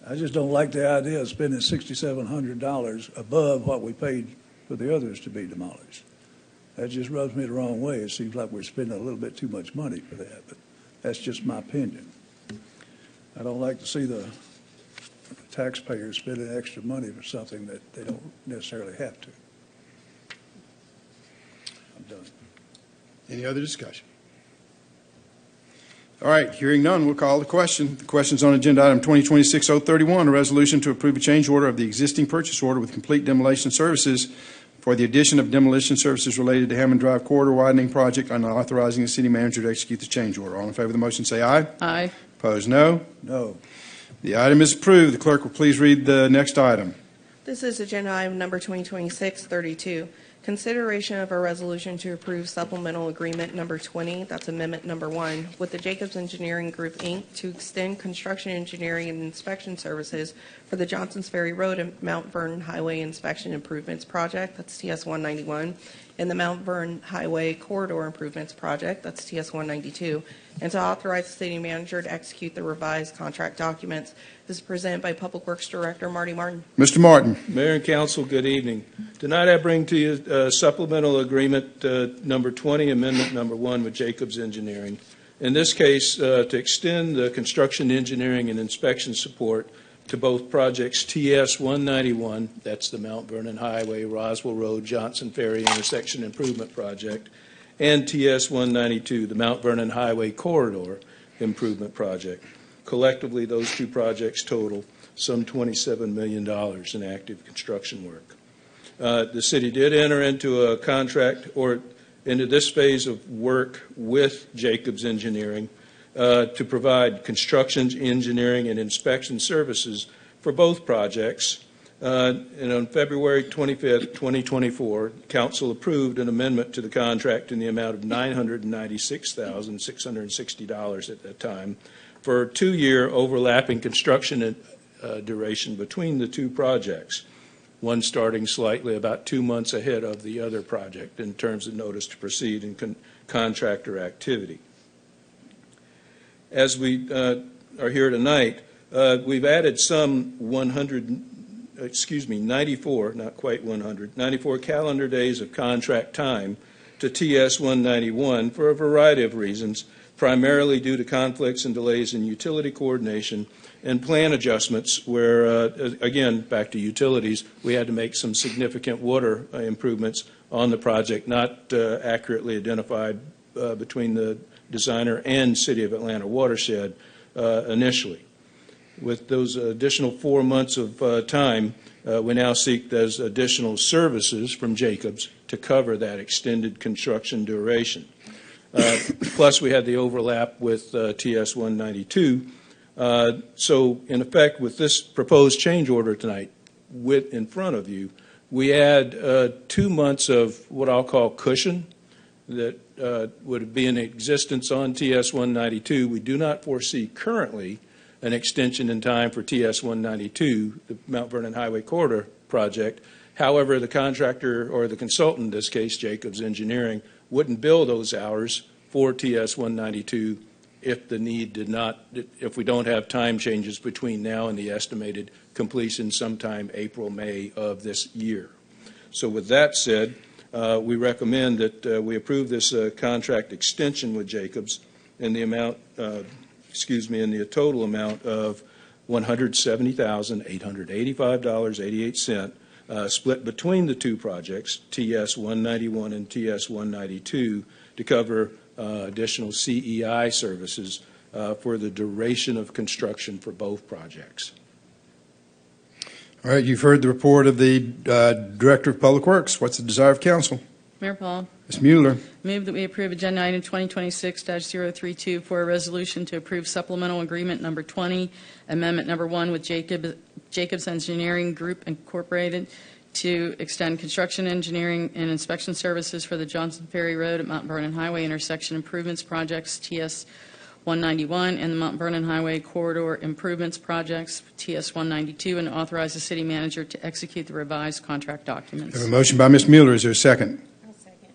I just don't like the idea of spending $6,700 above what we paid for the others to be demolished. That just rubs me the wrong way. It seems like we're spending a little bit too much money for that, but that's just my opinion. I don't like to see the taxpayers spending extra money for something that they don't necessarily have to. I'm done. Any other discussion? All right, hearing none, we'll call the question. The question's on agenda item 2026-031, a resolution to approve a change order of the existing purchase order with Complete Demolition Services for the addition of demolition services related to Hammond Drive corridor widening project and authorizing the city manager to execute the change order. All in favor of the motion, say aye. Aye. Opposed, no. No. The item is approved. The clerk will please read the next item. This is agenda item number 2026-32. Consideration of a resolution to approve supplemental agreement number 20, that's amendment number 1, with the Jacobs Engineering Group, Inc. to extend construction engineering and inspection services for the Johnsons Ferry Road and Mount Vernon Highway Inspection Improvements Project, that's TS 191, and the Mount Vernon Highway Corridor Improvements Project, that's TS 192, and to authorize the city manager to execute the revised contract documents. This is presented by Public Works Director Marty Martin. Mr. Martin. Mayor and Council, good evening. Tonight I bring to you supplemental agreement number 20, amendment number 1 with Jacobs Engineering. In this case, to extend the construction engineering and inspection support to both projects TS 191, that's the Mount Vernon Highway, Roswell Road, Johnson Ferry Intersection Improvement Project, and TS 192, the Mount Vernon Highway Corridor Improvement Project. Collectively, those two projects total some $27 million in active construction work. The city did enter into a contract or into this phase of work with Jacobs Engineering to provide construction, engineering, and inspection services for both projects. And on February 25th, 2024, Council approved an amendment to the contract in the amount of $996,660 at that time for a 2-year overlapping construction duration between the two projects, one starting slightly about 2 months ahead of the other project in terms of notice to proceed and contractor activity. As we are here tonight, we've added some 94, not quite 100, 94 calendar days of contract time to TS 191 for a variety of reasons, primarily due to conflicts and delays in utility coordination and plan adjustments where, again, back to utilities, we had to make some significant water improvements on the project, not accurately identified between the designer and City of Atlanta watershed initially. With those additional 4 months of time, we now seek those additional services from Jacobs to cover that extended construction duration. Plus, we had the overlap with TS 192. So, in effect, with this proposed change order tonight in front of you, we add 2 months of what I'll call cushion that would be in existence on TS 192. We do not foresee currently an extension in time for TS 192, the Mount Vernon Highway Corridor project. However, the contractor, or the consultant in this case, Jacobs Engineering, wouldn't bill those hours for TS 192 if the need did not, if we don't have time changes between now and the estimated completion sometime April, May of this year. So with that said, we recommend that we approve this contract extension with Jacobs in the amount, in the total amount of $170,885.88, split between the two projects, TS 191 and TS 192, to cover additional CEI services for the duration of construction for both projects. All right, you've heard the report of the Director of Public Works. What's the desire of council? Mayor Paul. Ms. Mueller. Move that we approve agenda item 2026-032 for a resolution to approve supplemental agreement number 20, amendment number 1 with Jacobs Engineering Group Incorporated to extend construction, engineering, and inspection services for the Johnson Ferry Road at Mount Vernon Highway Intersection Improvements Projects, TS 191, and the Mount Vernon Highway Corridor Improvements Projects, TS 192, and authorize the city manager to execute the revised contract documents. I have a motion by Ms. Mueller. Is there a second? I'll second.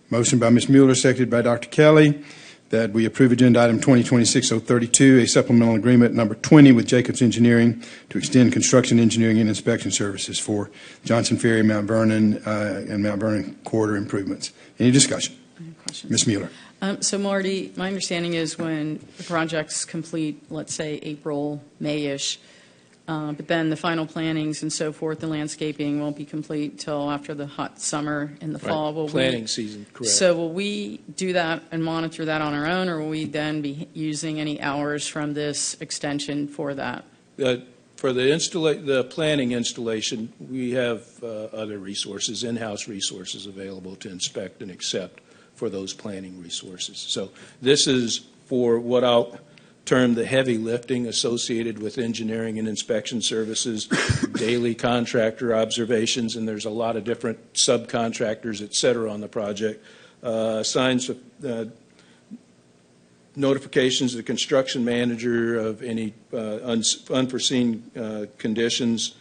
Motion by Ms. Mueller, seconded by Dr. Kelly, that we approve agenda item 2026-032, a supplemental agreement number 20 with Jacobs Engineering to extend construction, engineering, and inspection services for Johnson Ferry, Mount Vernon, and Mount Vernon corridor improvements. Any discussion? Ms. Mueller. So, Marty, my understanding is when the project's complete, let's say April, May-ish, but then the final plannings and so forth, the landscaping won't be complete till after the hot summer in the fall. Will planning season, correct. So will we do that and monitor that on our own, or will we then be using any hours from this extension for that? For the planning installation, we have other resources, in-house resources available to inspect and accept for those planning resources. So this is for what I'll termed the heavy lifting associated with engineering and inspection services, daily contractor observations, and there's a lot of different subcontractors, et cetera, on the project. Signs of notifications to the construction manager of any unforeseen conditions,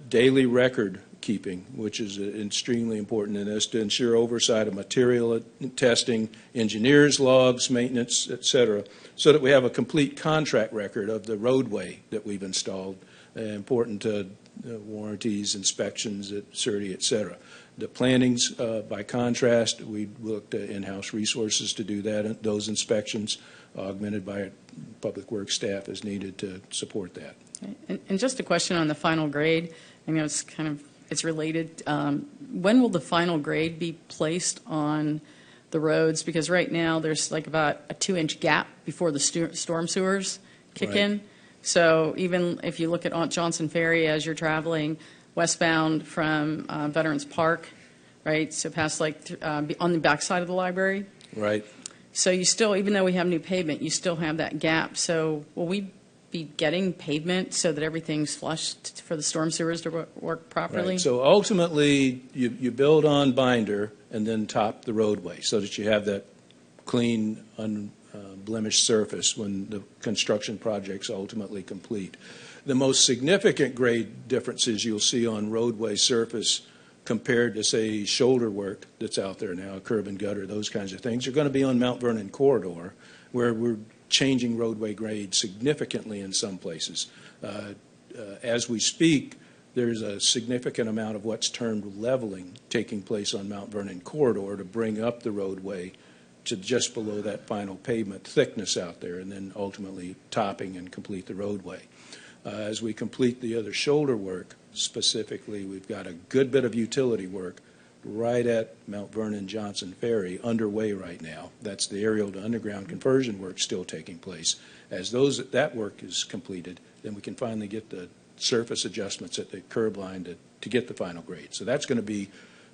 daily record keeping, which is extremely important in this to ensure oversight of material testing, engineers' logs, maintenance, et cetera, so that we have a complete contract record of the roadway that we've installed, important warranties, inspections, surety, et cetera. The plannings, by contrast, we looked at in-house resources to do that, those inspections, augmented by public works staff as needed to support that. And just a question on the final grade. I know it's related. When will the final grade be placed on the roads? Because right now there's like about a 2-inch gap before the storm sewers kick in. So even if you look at Aunt Johnson Ferry as you're traveling westbound from Veterans Park, right? So past on the backside of the library. Right. So you still, even though we have new pavement, you still have that gap. So will we be getting pavement so that everything's flushed for the storm sewers to work properly? Right. So ultimately, you build on binder and then top the roadway so that you have that clean, unblemished surface when the construction project's ultimately complete. The most significant grade differences you'll see on roadway surface compared to, say, shoulder work that's out there now, curb and gutter, those kinds of things, are going to be on Mount Vernon corridor, where we're changing roadway grade significantly in some places. As we speak, there's a significant amount of what's termed leveling taking place on Mount Vernon corridor to bring up the roadway to just below that final pavement thickness out there, and then ultimately topping and complete the roadway. As we complete the other shoulder work, specifically, we've got a good bit of utility work right at Mount Vernon Johnson Ferry underway right now. That's the aerial to underground conversion work still taking place. As that work is completed, then we can finally get the surface adjustments at the curb line to get the final grade. So that's going to be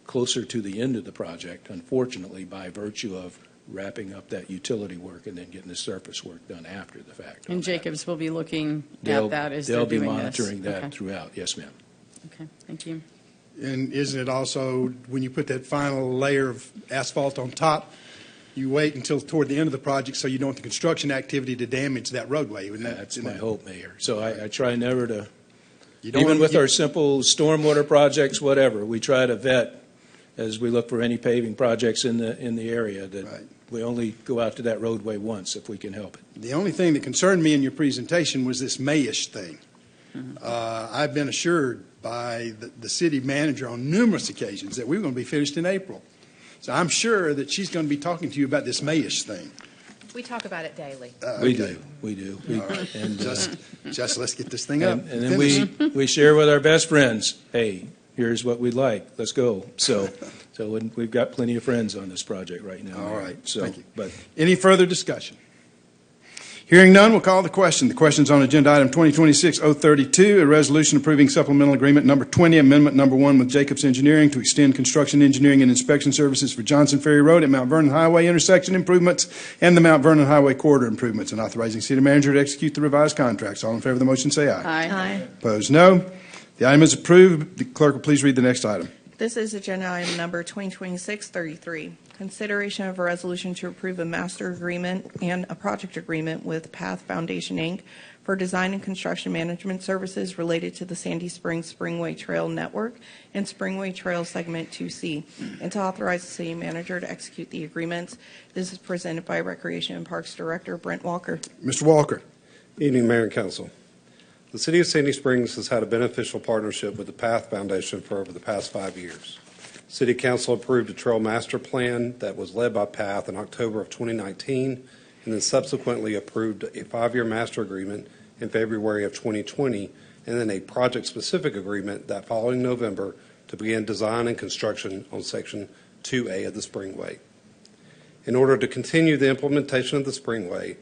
closer to the end of the project, unfortunately, by virtue of wrapping up that utility work and then getting the surface work done after the fact. And Jacobs will be looking at that as they're doing this. They'll be monitoring that throughout. Yes, ma'am. Okay, thank you. And isn't it also, when you put that final layer of asphalt on top, you wait until toward the end of the project so you don't want the construction activity to damage that roadway? That's my hope, Mayor. So I try never to, even with our simple stormwater projects, whatever, we try to vet as we look for any paving projects in the area that we only go out to that roadway once if we can help it. The only thing that concerned me in your presentation was this Mayish thing. I've been assured by the city manager on numerous occasions that we were going to be finished in April. So I'm sure that she's going to be talking to you about this Mayish thing. We talk about it daily. We do. Right. And just let's get this thing up. And then we share with our best friends, hey, here's what we'd like. Let's go. So we've got plenty of friends on this project right now. All right. So, thank you. But any further discussion? Hearing none, we'll call the question. The question is on agenda item 2026-032, a resolution approving supplemental agreement number 20, amendment number 1 with Jacobs Engineering to extend construction, engineering, and inspection services for Johnson Ferry Road at Mount Vernon Highway intersection improvements and the Mount Vernon Highway corridor improvements, and authorizing city manager to execute the revised contracts. All in favor of the motion say aye. Aye. Opposed, no. The item is approved. The clerk will please read the next item. This is agenda item number 2026-33. Consideration of a resolution to approve a master agreement and a project agreement with Path Foundation, Inc. for design and construction management services related to the Sandy Springs Springway Trail Network and Springway Trail Segment 2C, and to authorize the city manager to execute the agreements. This is presented by Recreation and Parks Director Brent Walker. Mr. Walker. Evening, Mayor and Council. The City of Sandy Springs has had a beneficial partnership with the Path Foundation for over the past 5 years. City Council approved a trail master plan that was led by Path in October of 2019, and then subsequently approved a 5-year master agreement in February of 2020, and then a project-specific agreement that following November to begin design and construction on Section 2A of the Springway. In order to continue the implementation of the Springway,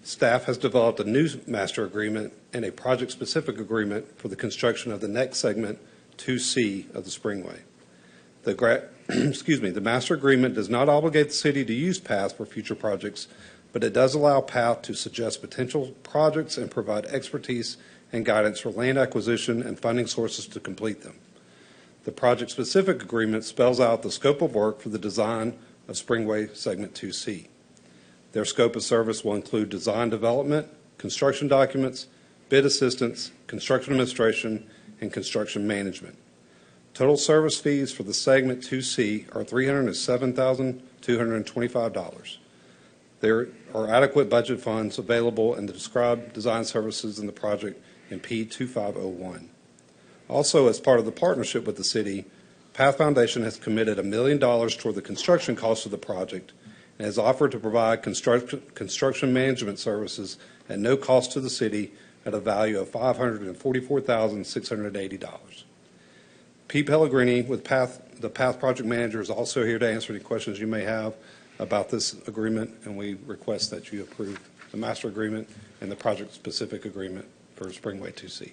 staff has developed a new master agreement and a project-specific agreement for the construction of the next segment, 2C of the Springway. The master agreement does not obligate the city to use Path for future projects, but it does allow PATH to suggest potential projects and provide expertise and guidance for land acquisition and funding sources to complete them. The project-specific agreement spells out the scope of work for the design of Springway Segment 2C. Their scope of service will include design development, construction documents, bid assistance, construction administration, and construction management. Total service fees for the Segment 2C are $307,225. There are adequate budget funds available in the described design services in the project in P2501. Also, as part of the partnership with the city, PATH Foundation has committed $1 million toward the construction costs of the project and has offered to provide construction management services at no cost to the city at a value of $544,680. Pete Pellegrini, with the PATH project manager, is also here to answer any questions you may have about this agreement, and we request that you approve the master agreement and the project-specific agreement for Springway 2C.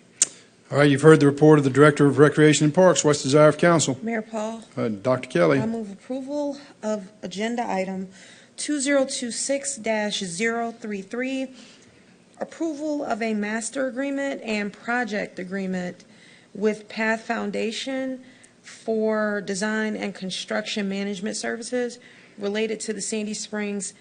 All right, you've heard the report of the Director of Recreation and Parks. What's the desire of council? Mayor Paul, Dr. Kelly. I move approval of agenda item 2026-033, approval of a master agreement and project agreement with PATH Foundation for design and construction management services related to the Sandy Springs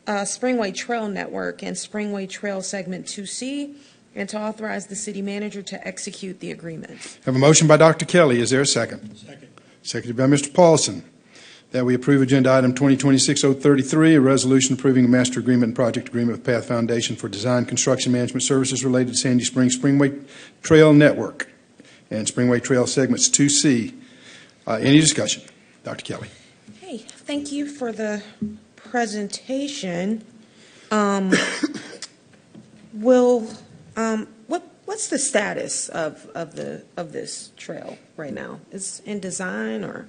Springway Trail Network and Springway Trail Segment 2C, and to authorize the city manager to execute the agreement. Have a motion by Dr. Kelly. Is there a second? Second. Seconded by Mr. Paulson. That we approve agenda item 2026-033, a resolution approving a master agreement and project agreement with PATH Foundation for design, construction, management services related to Sandy Springs Springway Trail Network and Springway Trail Segments 2C. Any discussion? Dr. Kelly. Hey, thank you for the presentation. What's the status of this trail right now? Is it in design or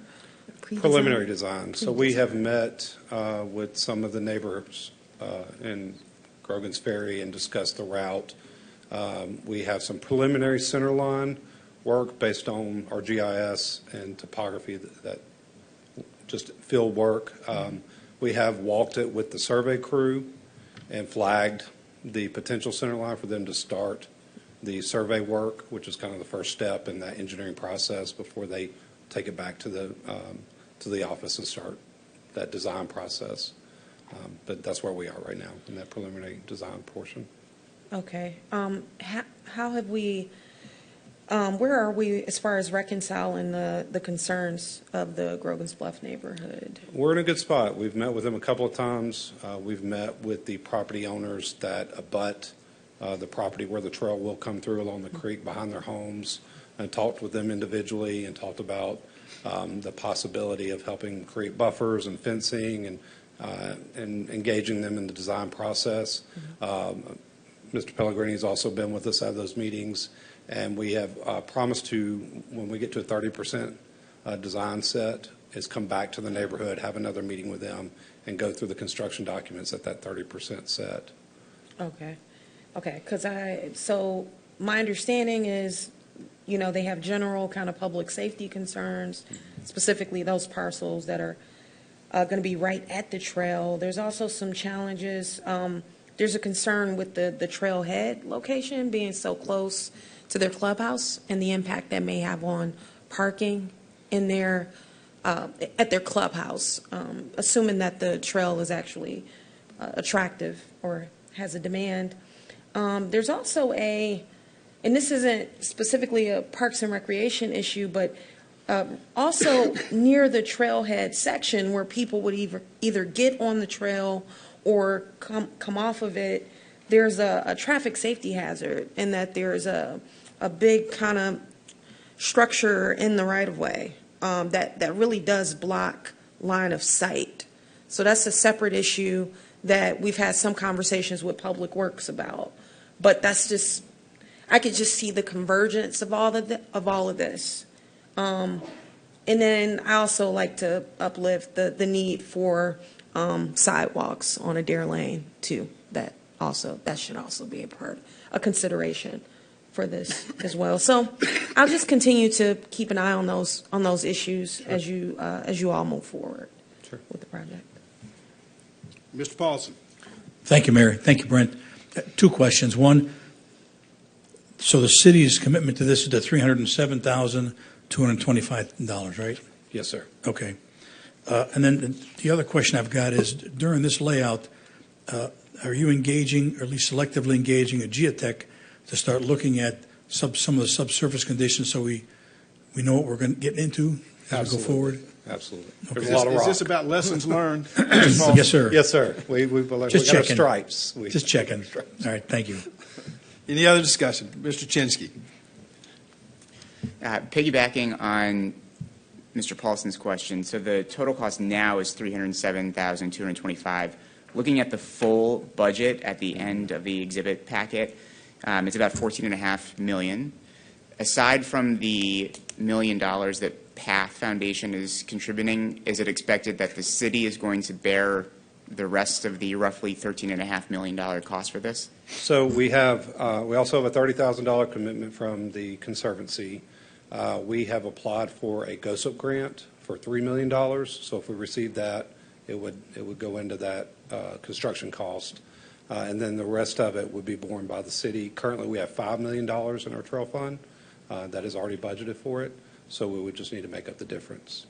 pre-design? Preliminary design. So we have met with some of the neighbors in Grogan's Ferry and discussed the route. We have some preliminary center line work based on our GIS and topography, that just field work. We have walked it with the survey crew and flagged the potential center line for them to start the survey work, which is kind of the first step in that engineering process before they take it back to the office and start that design process. But that's where we are right now in that preliminary design portion. Okay. How have we, where are we as far as reconciling the concerns of the Grogan's Bluff neighborhood? We're in a good spot. We've met with them a couple of times. We've met with the property owners that abut the property where the trail will come through along the creek behind their homes, and talked with them individually and talked about the possibility of helping create buffers and fencing and engaging them in the design process. Mr. Pellegrini has also been with us at those meetings, and we have promised to, when we get to a 30% design set, is come back to the neighborhood, have another meeting with them, and go through the construction documents at that 30% set. Okay. Okay, so my understanding is, they have general kind of public safety concerns, specifically those parcels that are going to be right at the trail. There's also some challenges. There's a concern with the trailhead location being so close to their clubhouse and the impact that may have on parking in their at their clubhouse, assuming that the trail is actually attractive or has a demand. There's also and this isn't specifically a Parks and Recreation issue, but also near the trailhead section where people would either get on the trail or come off of it, there's a traffic safety hazard in that there's a big kind of structure in the right-of-way that really does block line of sight. So that's a separate issue that we've had some conversations with Public Works about. But that's just, I could just see the convergence of all of this. And then I also like to uplift the need for sidewalks on Adair Lane too. That should also be a consideration for this as well. So I'll just continue to keep an eye on those issues as you all move forward with the project. Mr. Paulson. Thank you, Mary. Thank you, Brent. Two questions. One, so the city's commitment to this is the $307,225, right? Yes, sir. Okay. And then the other question I've got is, during this layout, are you engaging, or at least selectively engaging, a geotech to start looking at some of the subsurface conditions so we know what we're going to get into as we go forward? Absolutely. Okay. There's a lot of rock. Is this about lessons learned? Yes, sir. Yes, sir. We've got Just our checking. stripes. Just checking. All right, thank you. Any other discussion? Mr. Chinsky. Piggybacking on Mr. Paulson's question, so the total cost now is $307,225. Looking at the full budget at the end of the exhibit packet, it's about $14.5 million. Aside from the $1 million that PATH Foundation is contributing, is it expected that the city is going to bear the rest of the roughly $13.5 million cost for this? So we also have a $30,000 commitment from the Conservancy. We have applied for a GOSIP grant for $3 million. So if we receive that, it would go into that construction cost. And then the rest of it would be borne by the city. Currently, we have $5 million in our trail fund that is already budgeted for it. So we would just need to make up the difference.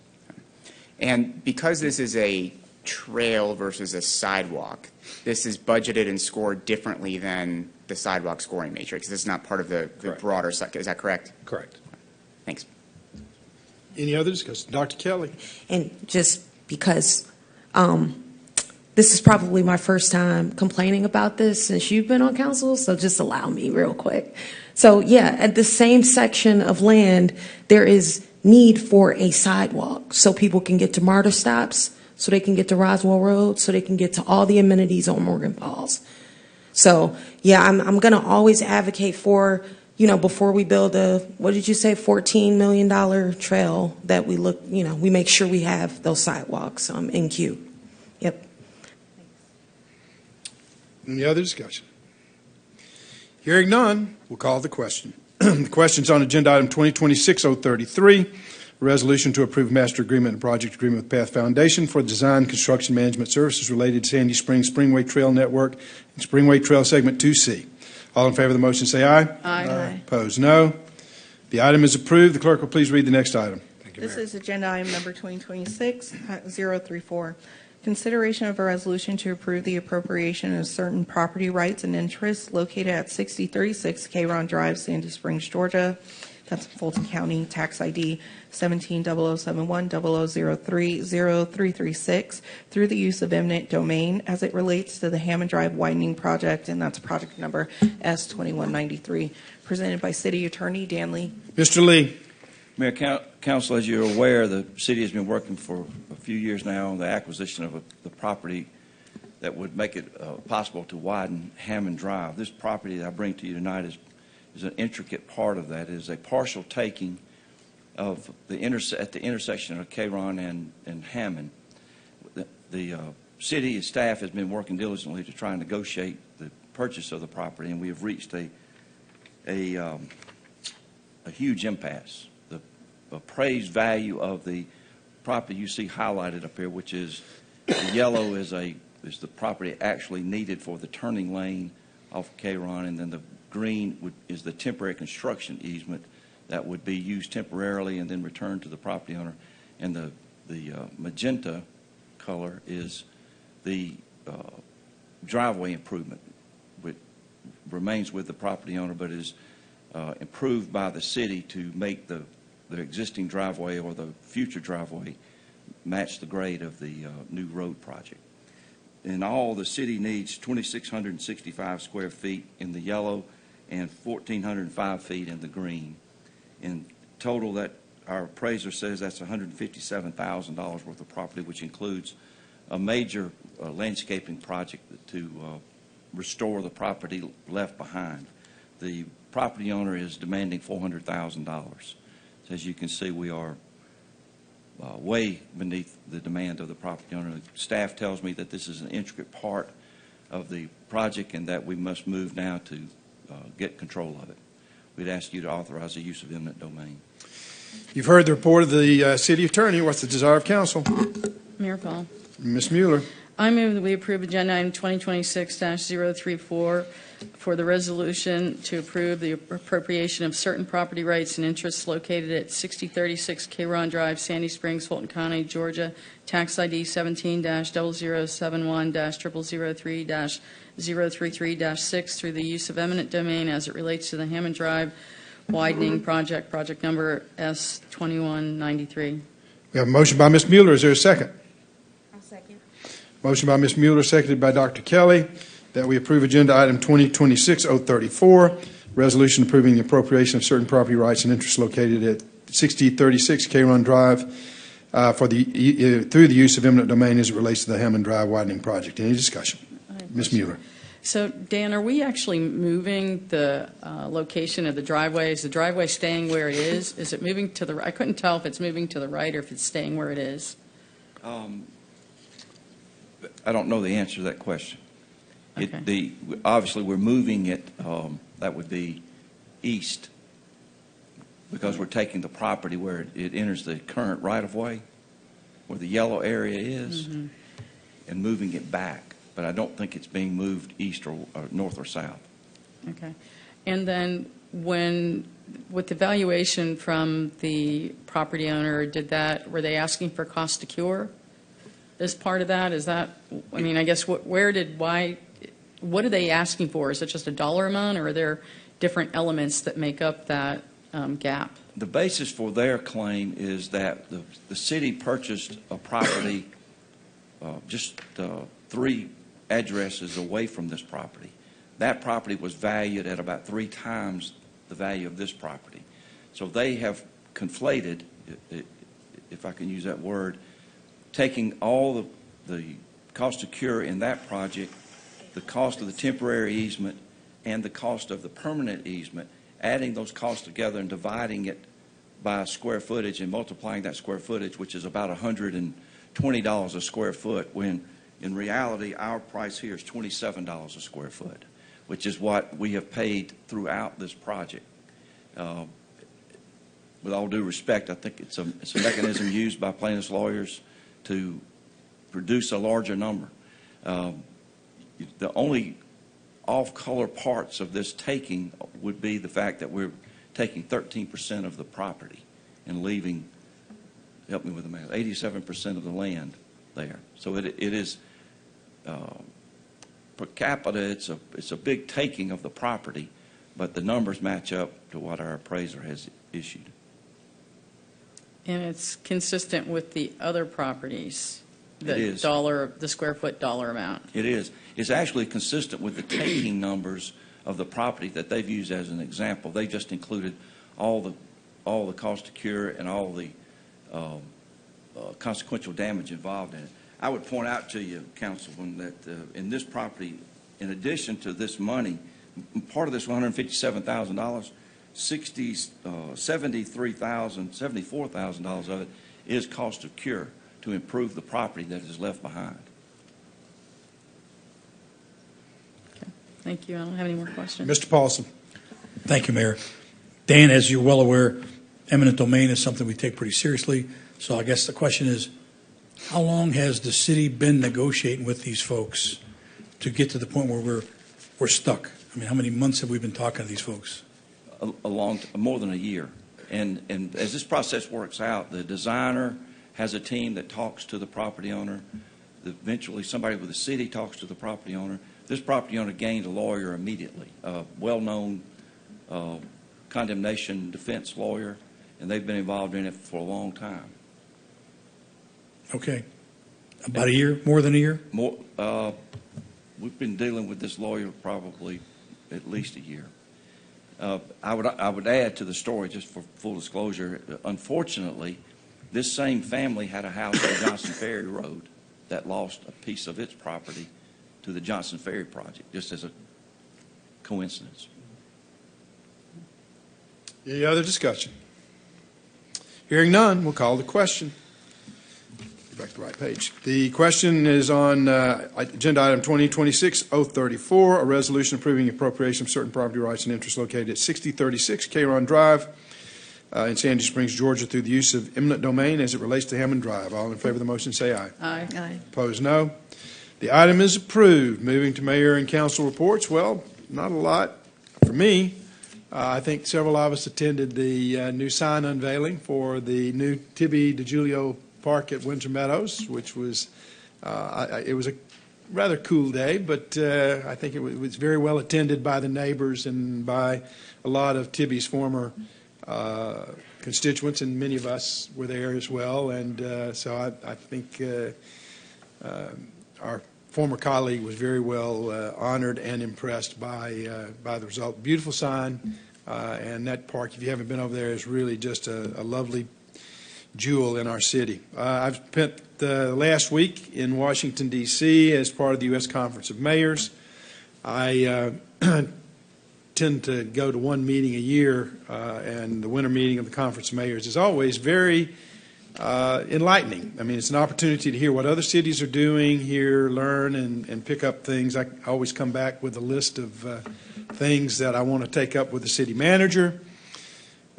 And because this is a trail versus a sidewalk, this is budgeted and scored differently than the sidewalk scoring matrix. This is not part of the broader, is that correct? Correct. Thanks. Any other discussion? Dr. Kelly. And just because this is probably my first time complaining about this since you've been on council, so just allow me real quick. So yeah, at the same section of land, there is need for a sidewalk so people can get to MARTA stops, so they can get to Roswell Road, so they can get to all the amenities on Morgan Falls. So yeah, I'm going to always advocate for, before we build a, what did you say, $14 million trail, that we look, we make sure we have those sidewalks in queue. Yep. Any other discussion? Hearing none, we'll call the question. The question's on agenda item 2026-033, a resolution to approve master agreement and project agreement with PATH Foundation for design, construction, management services related to Sandy Springs Springway Trail Network and Springway Trail Segment 2C. All in favor of the motion say aye. Aye. Opposed, no. The item is approved. The clerk will please read the next item. This is agenda item number 2026-034. Consideration of a resolution to approve the appropriation of certain property rights and interests located at 6036 K-Ron Drive, Sandy Springs, Georgia. That's Fulton County, tax ID 17007100030336, through the use of eminent domain as it relates to the Hammond Drive widening project, and that's project number S2193. Presented by City Attorney Dan Lee. Mr. Lee. Mayor, Council, as you're aware, the city has been working for a few years now on the acquisition of the property that would make it possible to widen Hammond Drive. This property that I bring to you tonight is an intricate part of that. It is a partial taking of at the intersection of K-Ron and Hammond. The city staff has been working diligently to try and negotiate the purchase of the property, and we have reached a huge impasse. The appraised value of the property you see highlighted up here, which is the yellow, is the property actually needed for the turning lane off K-Ron, and then the green is the temporary construction easement that would be used temporarily and then returned to the property owner. And the magenta color is the driveway improvement, which remains with the property owner but is improved by the city to make the existing driveway or the future driveway match the grade of the new road project. In all, the city needs 2,665 square feet in the yellow and 1,405 feet in the green. In total, that our appraiser says that's $157,000 worth of property, which includes a major landscaping project to restore the property left behind. The property owner is demanding $400,000. So as you can see, we are way beneath the demand of the property owner. The staff tells me that this is an intricate part of the project and that we must move now to get control of it. We'd ask you to authorize the use of eminent domain. You've heard the report of the city attorney. What's the desire of council? Mayor Paul. Ms. Mueller. I move that we approve agenda item 2026-034 for the resolution to approve the appropriation of certain property rights and interests located at 6036 K-Ron Drive, Sandy Springs, Fulton County, Georgia, tax ID 17-0071-003-033-6 through the use of eminent domain as it relates to the Hammond Drive widening project, project number S2193. We have a motion by Ms. Mueller. Is there a second? I'll second. Motion by Ms. Mueller, seconded by Dr. Kelly, that we approve agenda item 2026-034, resolution approving the appropriation of certain property rights and interests located at 6036 K-Run Drive through the use of eminent domain as it relates to the Hammond Drive widening project. Any discussion? Ms. Mueller. So, Dan, are we actually moving the location of the driveway? Is the driveway staying where it is? Is it moving to the right? I couldn't tell if it's moving to the right or if it's staying where it is. I don't know the answer to that question. Okay. Obviously, we're moving it, that would be east, because we're taking the property where it enters the current right-of-way, where the yellow area is, and moving it back. But I don't think it's being moved east or north or south. Okay. And then with the valuation from the property owner, were they asking for cost to cure as part of that? Is that, I mean, I guess what are they asking for? Is it just a dollar amount, or are there different elements that make up that gap? The basis for their claim is that the city purchased a property just 3 addresses away from this property. That property was valued at about 3 times the value of this property. So they have conflated, if I can use that word, taking all the cost to cure in that project, the cost of the temporary easement, and the cost of the permanent easement, adding those costs together and dividing it by square footage and multiplying that square footage, which is about $120 a square foot, when in reality, our price here is $27 a square foot, which is what we have paid throughout this project. With all due respect, I think it's a mechanism used by plaintiffs' lawyers to produce a larger number. The only off-color parts of this taking would be the fact that we're taking 13% of the property and leaving, help me with the math, 87% of the land there. So it is, per capita, it's a big taking of the property, but the numbers match up to what our appraiser has issued. And it's consistent with the other properties, It is. The square foot dollar amount. It is. It's actually consistent with the taking numbers of the property that they've used as an example. They just included all the cost to cure and all the consequential damage involved in it. I would point out to you, Councilman, that in this property, in addition to this money, part of this $157,000, $74,000 of it is cost of cure to improve the property that is left behind. Okay. Thank you. I don't have any more questions. Mr. Paulson. Thank you, Mayor. Dan, as you're well aware, eminent domain is something we take pretty seriously. So I guess the question is, how long has the city been negotiating with these folks to get to the point where we're stuck? I mean, how many months have we been talking to these folks? More than a year. And as this process works out, the designer has a team that talks to the property owner. Eventually, somebody with the city talks to the property owner. This property owner gained a lawyer immediately, a well-known condemnation defense lawyer, and they've been involved in it for a long time. Okay. About a year? More than a year? More. We've been dealing with this lawyer probably at least a year. I would add to the story, just for full disclosure, unfortunately, this same family had a house on Johnson Ferry Road that lost a piece of its property to the Johnson Ferry project, just as a coincidence. Any other discussion? Hearing none, we'll call the question. Back to the right page. The question is on agenda item 2026-034, a resolution approving appropriation of certain property rights and interests located at 6036 K-Ron Drive in Sandy Springs, Georgia, through the use of eminent domain as it relates to Hammond Drive. All in favor of the motion say aye. Aye. Opposed, no. The item is approved. Moving to mayor and council reports. Well, not a lot for me. I think several of us attended the new sign unveiling for the new Tibby DeGiulio Park at Windsor Meadows, which was it was a rather cool day, but I think it was very well attended by the neighbors and by a lot of Tibby's former constituents, and many of us were there as well. And so I think our former colleague was very well honored and impressed by the result. Beautiful sign, and that park, if you haven't been over there, is really just a lovely jewel in our city. I've spent the last week in Washington, D.C. as part of the U.S. Conference of Mayors. I tend to go to one meeting a year, and the winter meeting of the Conference of Mayors is always very enlightening. I mean, it's an opportunity to hear what other cities are doing, learn, and pick up things. I always come back with a list of things that I want to take up with the city manager.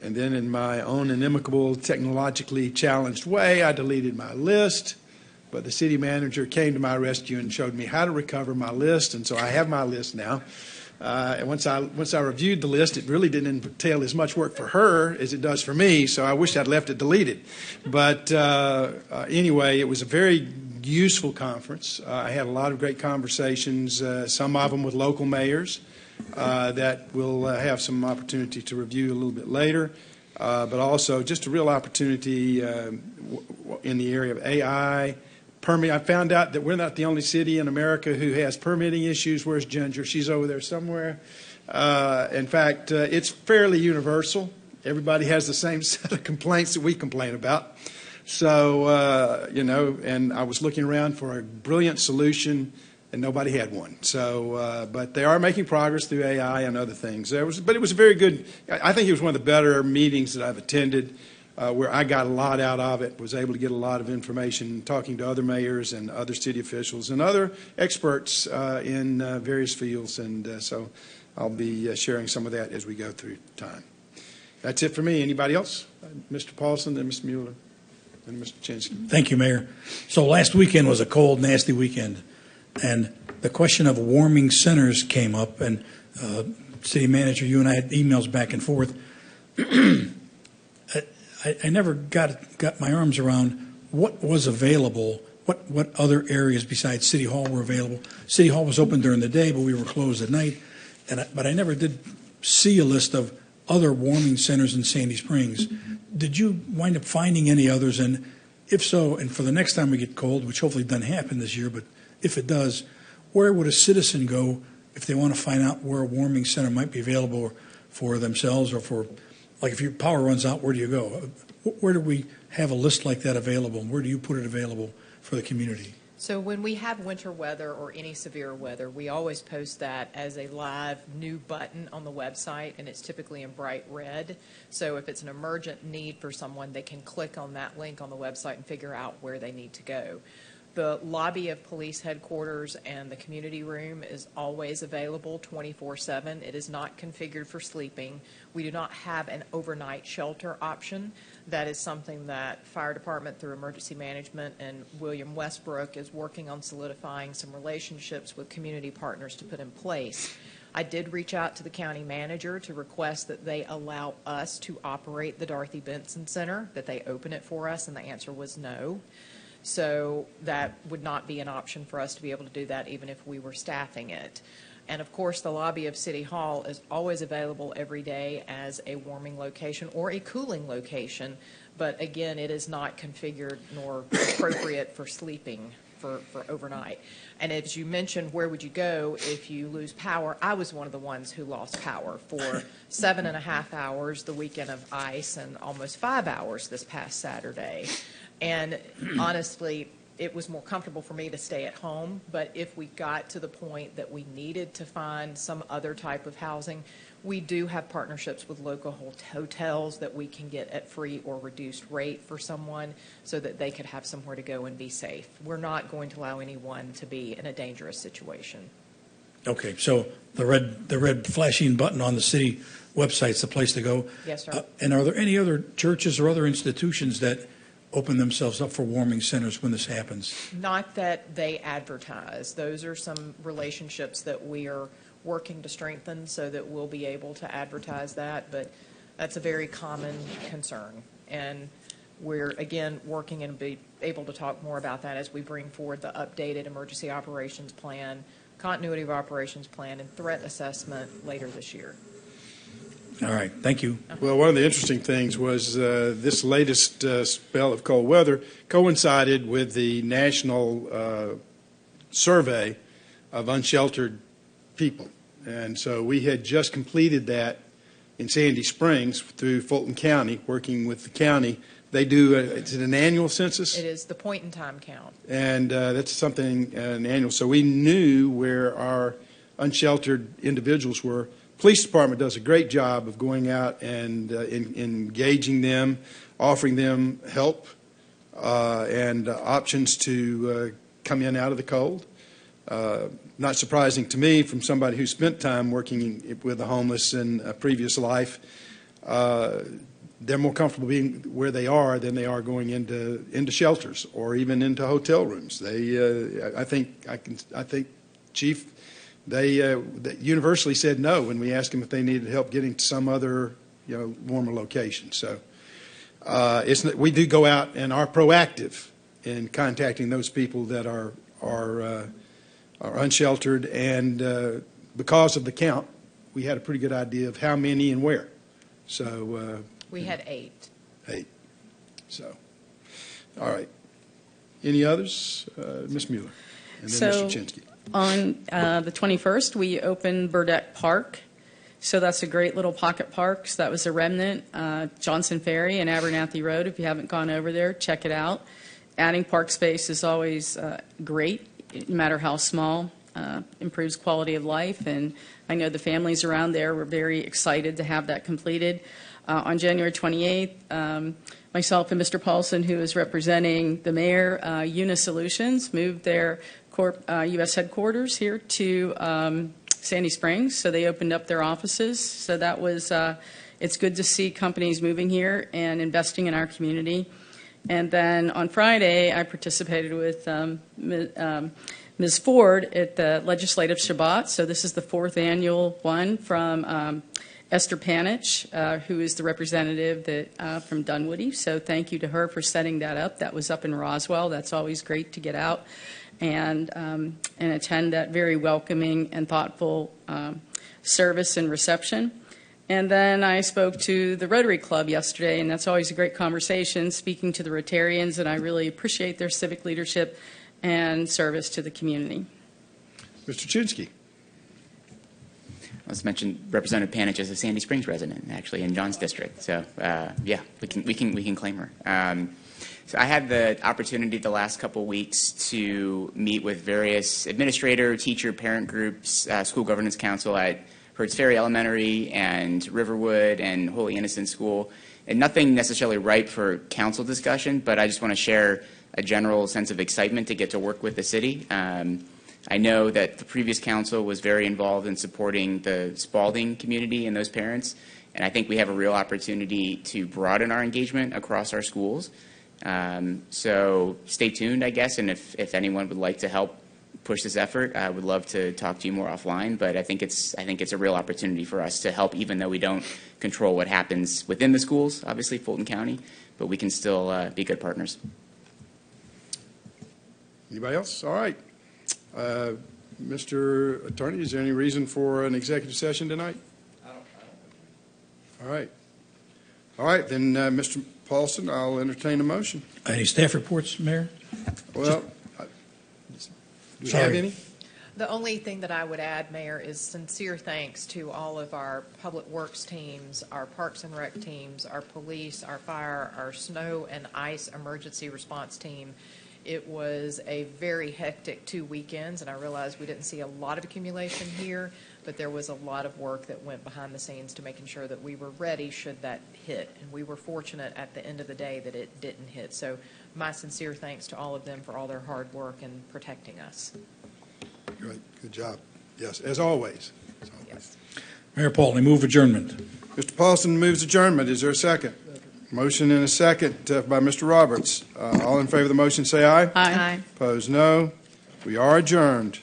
And then in my own inimicable, technologically challenged way, I deleted my list. But the city manager came to my rescue and showed me how to recover my list. And so I have my list now. And once I reviewed the list, it really didn't entail as much work for her as it does for me, so I wish I'd left it deleted. But anyway, it was a very useful conference. I had a lot of great conversations, some of them with local mayors that we'll have some opportunity to review a little bit later, but also just a real opportunity in the area of AI. I found out that we're not the only city in America who has permitting issues. Where's Ginger? She's over there somewhere. In fact, it's fairly universal. Everybody has the same set of complaints that we complain about. So, and I was looking around for a brilliant solution, and nobody had one. So, but they are making progress through AI and other things. But it was a very good, I think it was one of the better meetings that I've attended. Where I got a lot out of it, was able to get a lot of information, talking to other mayors and other city officials and other experts in various fields. And so I'll be sharing some of that as we go through time. That's it for me. Anybody else? Mr. Paulson, then Mr. Mueller, and Mr. Chinsky. Thank you, Mayor. So last weekend was a cold, nasty weekend. And the question of warming centers came up. And City Manager, you and I had emails back and forth. I never got my arms around what was available, what other areas besides City Hall were available. City Hall was open during the day, but we were closed at night. But I never did see a list of other warming centers in Sandy Springs. Did you wind up finding any others? And if so, and for the next time we get cold, which hopefully doesn't happen this year, but if it does, where would a citizen go if they want to find out where a warming center might be available for themselves or for, like if your power runs out, where do you go? Where do we have a list like that available? Where do you put it available for the community? So when we have winter weather or any severe weather, we always post that as a live new button on the website, and it's typically in bright red. So if it's an emergent need for someone, they can click on that link on the website and figure out where they need to go. The lobby of police headquarters and the community room is always available 24/7. It is not configured for sleeping. We do not have an overnight shelter option. That is something that Fire Department through Emergency Management and William Westbrook is working on solidifying some relationships with community partners to put in place. I did reach out to the county manager to request that they allow us to operate the Dorothy Benson Center, that they open it for us, and the answer was no. So that would not be an option for us to be able to do that even if we were staffing it. And of course, the lobby of City Hall is always available every day as a warming location or a cooling location. But again, it is not configured nor appropriate for sleeping for overnight. And as you mentioned, where would you go if you lose power? I was one of the ones who lost power for 7.5 hours the weekend of ice and almost 5 hours this past Saturday. And honestly, it was more comfortable for me to stay at home. But if we got to the point that we needed to find some other type of housing, we do have partnerships with local hotels that we can get at free or reduced rate for someone so that they could have somewhere to go and be safe. We're not going to allow anyone to be in a dangerous situation. Okay, so the red flashing button on the city website's the place to go. Yes, sir. And are there any other churches or other institutions that open themselves up for warming centers when this happens? Not that they advertise. Those are some relationships that we are working to strengthen so that we'll be able to advertise that, but that's a very common concern. And we're, again, working and be able to talk more about that as we bring forward the updated emergency operations plan, continuity of operations plan, and threat assessment later this year. All right, thank you. Well, one of the interesting things was this latest spell of cold weather coincided with the national survey of unsheltered people. And so we had just completed that in Sandy Springs through Fulton County, working with the county. They do, is it an annual census? It is the point-in-time count. And that's something, an annual. So we knew where our unsheltered individuals were. Police department does a great job of going out and engaging them, offering them help and options to come in out of the cold. Not surprising to me from somebody who spent time working with the homeless in a previous life. They're more comfortable being where they are than they are going into shelters or even into hotel rooms. I think, Chief, they universally said no when we asked them if they needed help getting to some other, warmer location. So we do go out and are proactive in contacting those people that are unsheltered, and because of the count, we had a pretty good idea of how many and where. So we had 8. 8. So, all right. Any others? Ms. Mueller, and then Mr. Chinsky. On the 21st, we opened Burdette Park. So that's a great little pocket park. So that was a remnant. Johnson Ferry and Abernathy Road. If you haven't gone over there, check it out. Adding park space is always great, no matter how small. Improves quality of life. And I know the families around there were very excited to have that completed. On January 28th, myself and Mr. Paulson, who is representing the mayor, Unis Solutions, moved their U.S. headquarters here to Sandy Springs. So they opened up their offices. So that was, it's good to see companies moving here and investing in our community. And then on Friday, I participated with Ms. Ford at the Legislative Shabbat. So this is the 4th annual one from Esther Panich, who is the representative from Dunwoody. So thank you to her for setting that up. That was up in Roswell. That's always great to get out and attend that very welcoming and thoughtful service and reception. And then I spoke to the Rotary Club yesterday, and that's always a great conversation, speaking to the Rotarians, and I really appreciate their civic leadership and service to the community. Mr. Chinsky. Let's mention Representative Panich as a Sandy Springs resident, actually, in John's district. So, yeah, we can claim her. So I had the opportunity the last couple weeks to meet with various administrator, teacher, parent groups, school governance council at Hertz Ferry Elementary and Riverwood and Holy Innocents School. And nothing necessarily ripe for council discussion, but I just want to share a general sense of excitement to get to work with the city. I know that the previous council was very involved in supporting the Spalding community and those parents, and I think we have a real opportunity to broaden our engagement across our schools. So stay tuned, I guess, and if anyone would like to help push this effort, I would love to talk to you more offline, but I think it's a real opportunity for us to help, even though we don't control what happens within the schools, obviously, Fulton County, but we can still be good partners. Anybody else? All right. Mr. Attorney, is there any reason for an executive session tonight? I don't. All right. All right, then, Mr. Paulson, I'll entertain a motion. Any staff reports, Mayor? Well, do we have any? The only thing that I would add, Mayor, is sincere thanks to all of our public works teams, our parks and rec teams, our police, our fire, our snow and ice emergency response team. It was a very hectic 2 weekends, and I realize we didn't see a lot of accumulation here, but there was a lot of work that went behind the scenes to making sure that we were ready should that hit. And we were fortunate at the end of the day that it didn't hit. So my sincere thanks to all of them for all their hard work in protecting us. Great. Good job. Yes, as always. Yes. Mayor Paul, I move adjournment. Mr. Paulson moves adjournment. Is there a second? Motion and a second by Mr. Roberts. All in favor of the motion, say aye. Aye. Opposed, no. We are adjourned.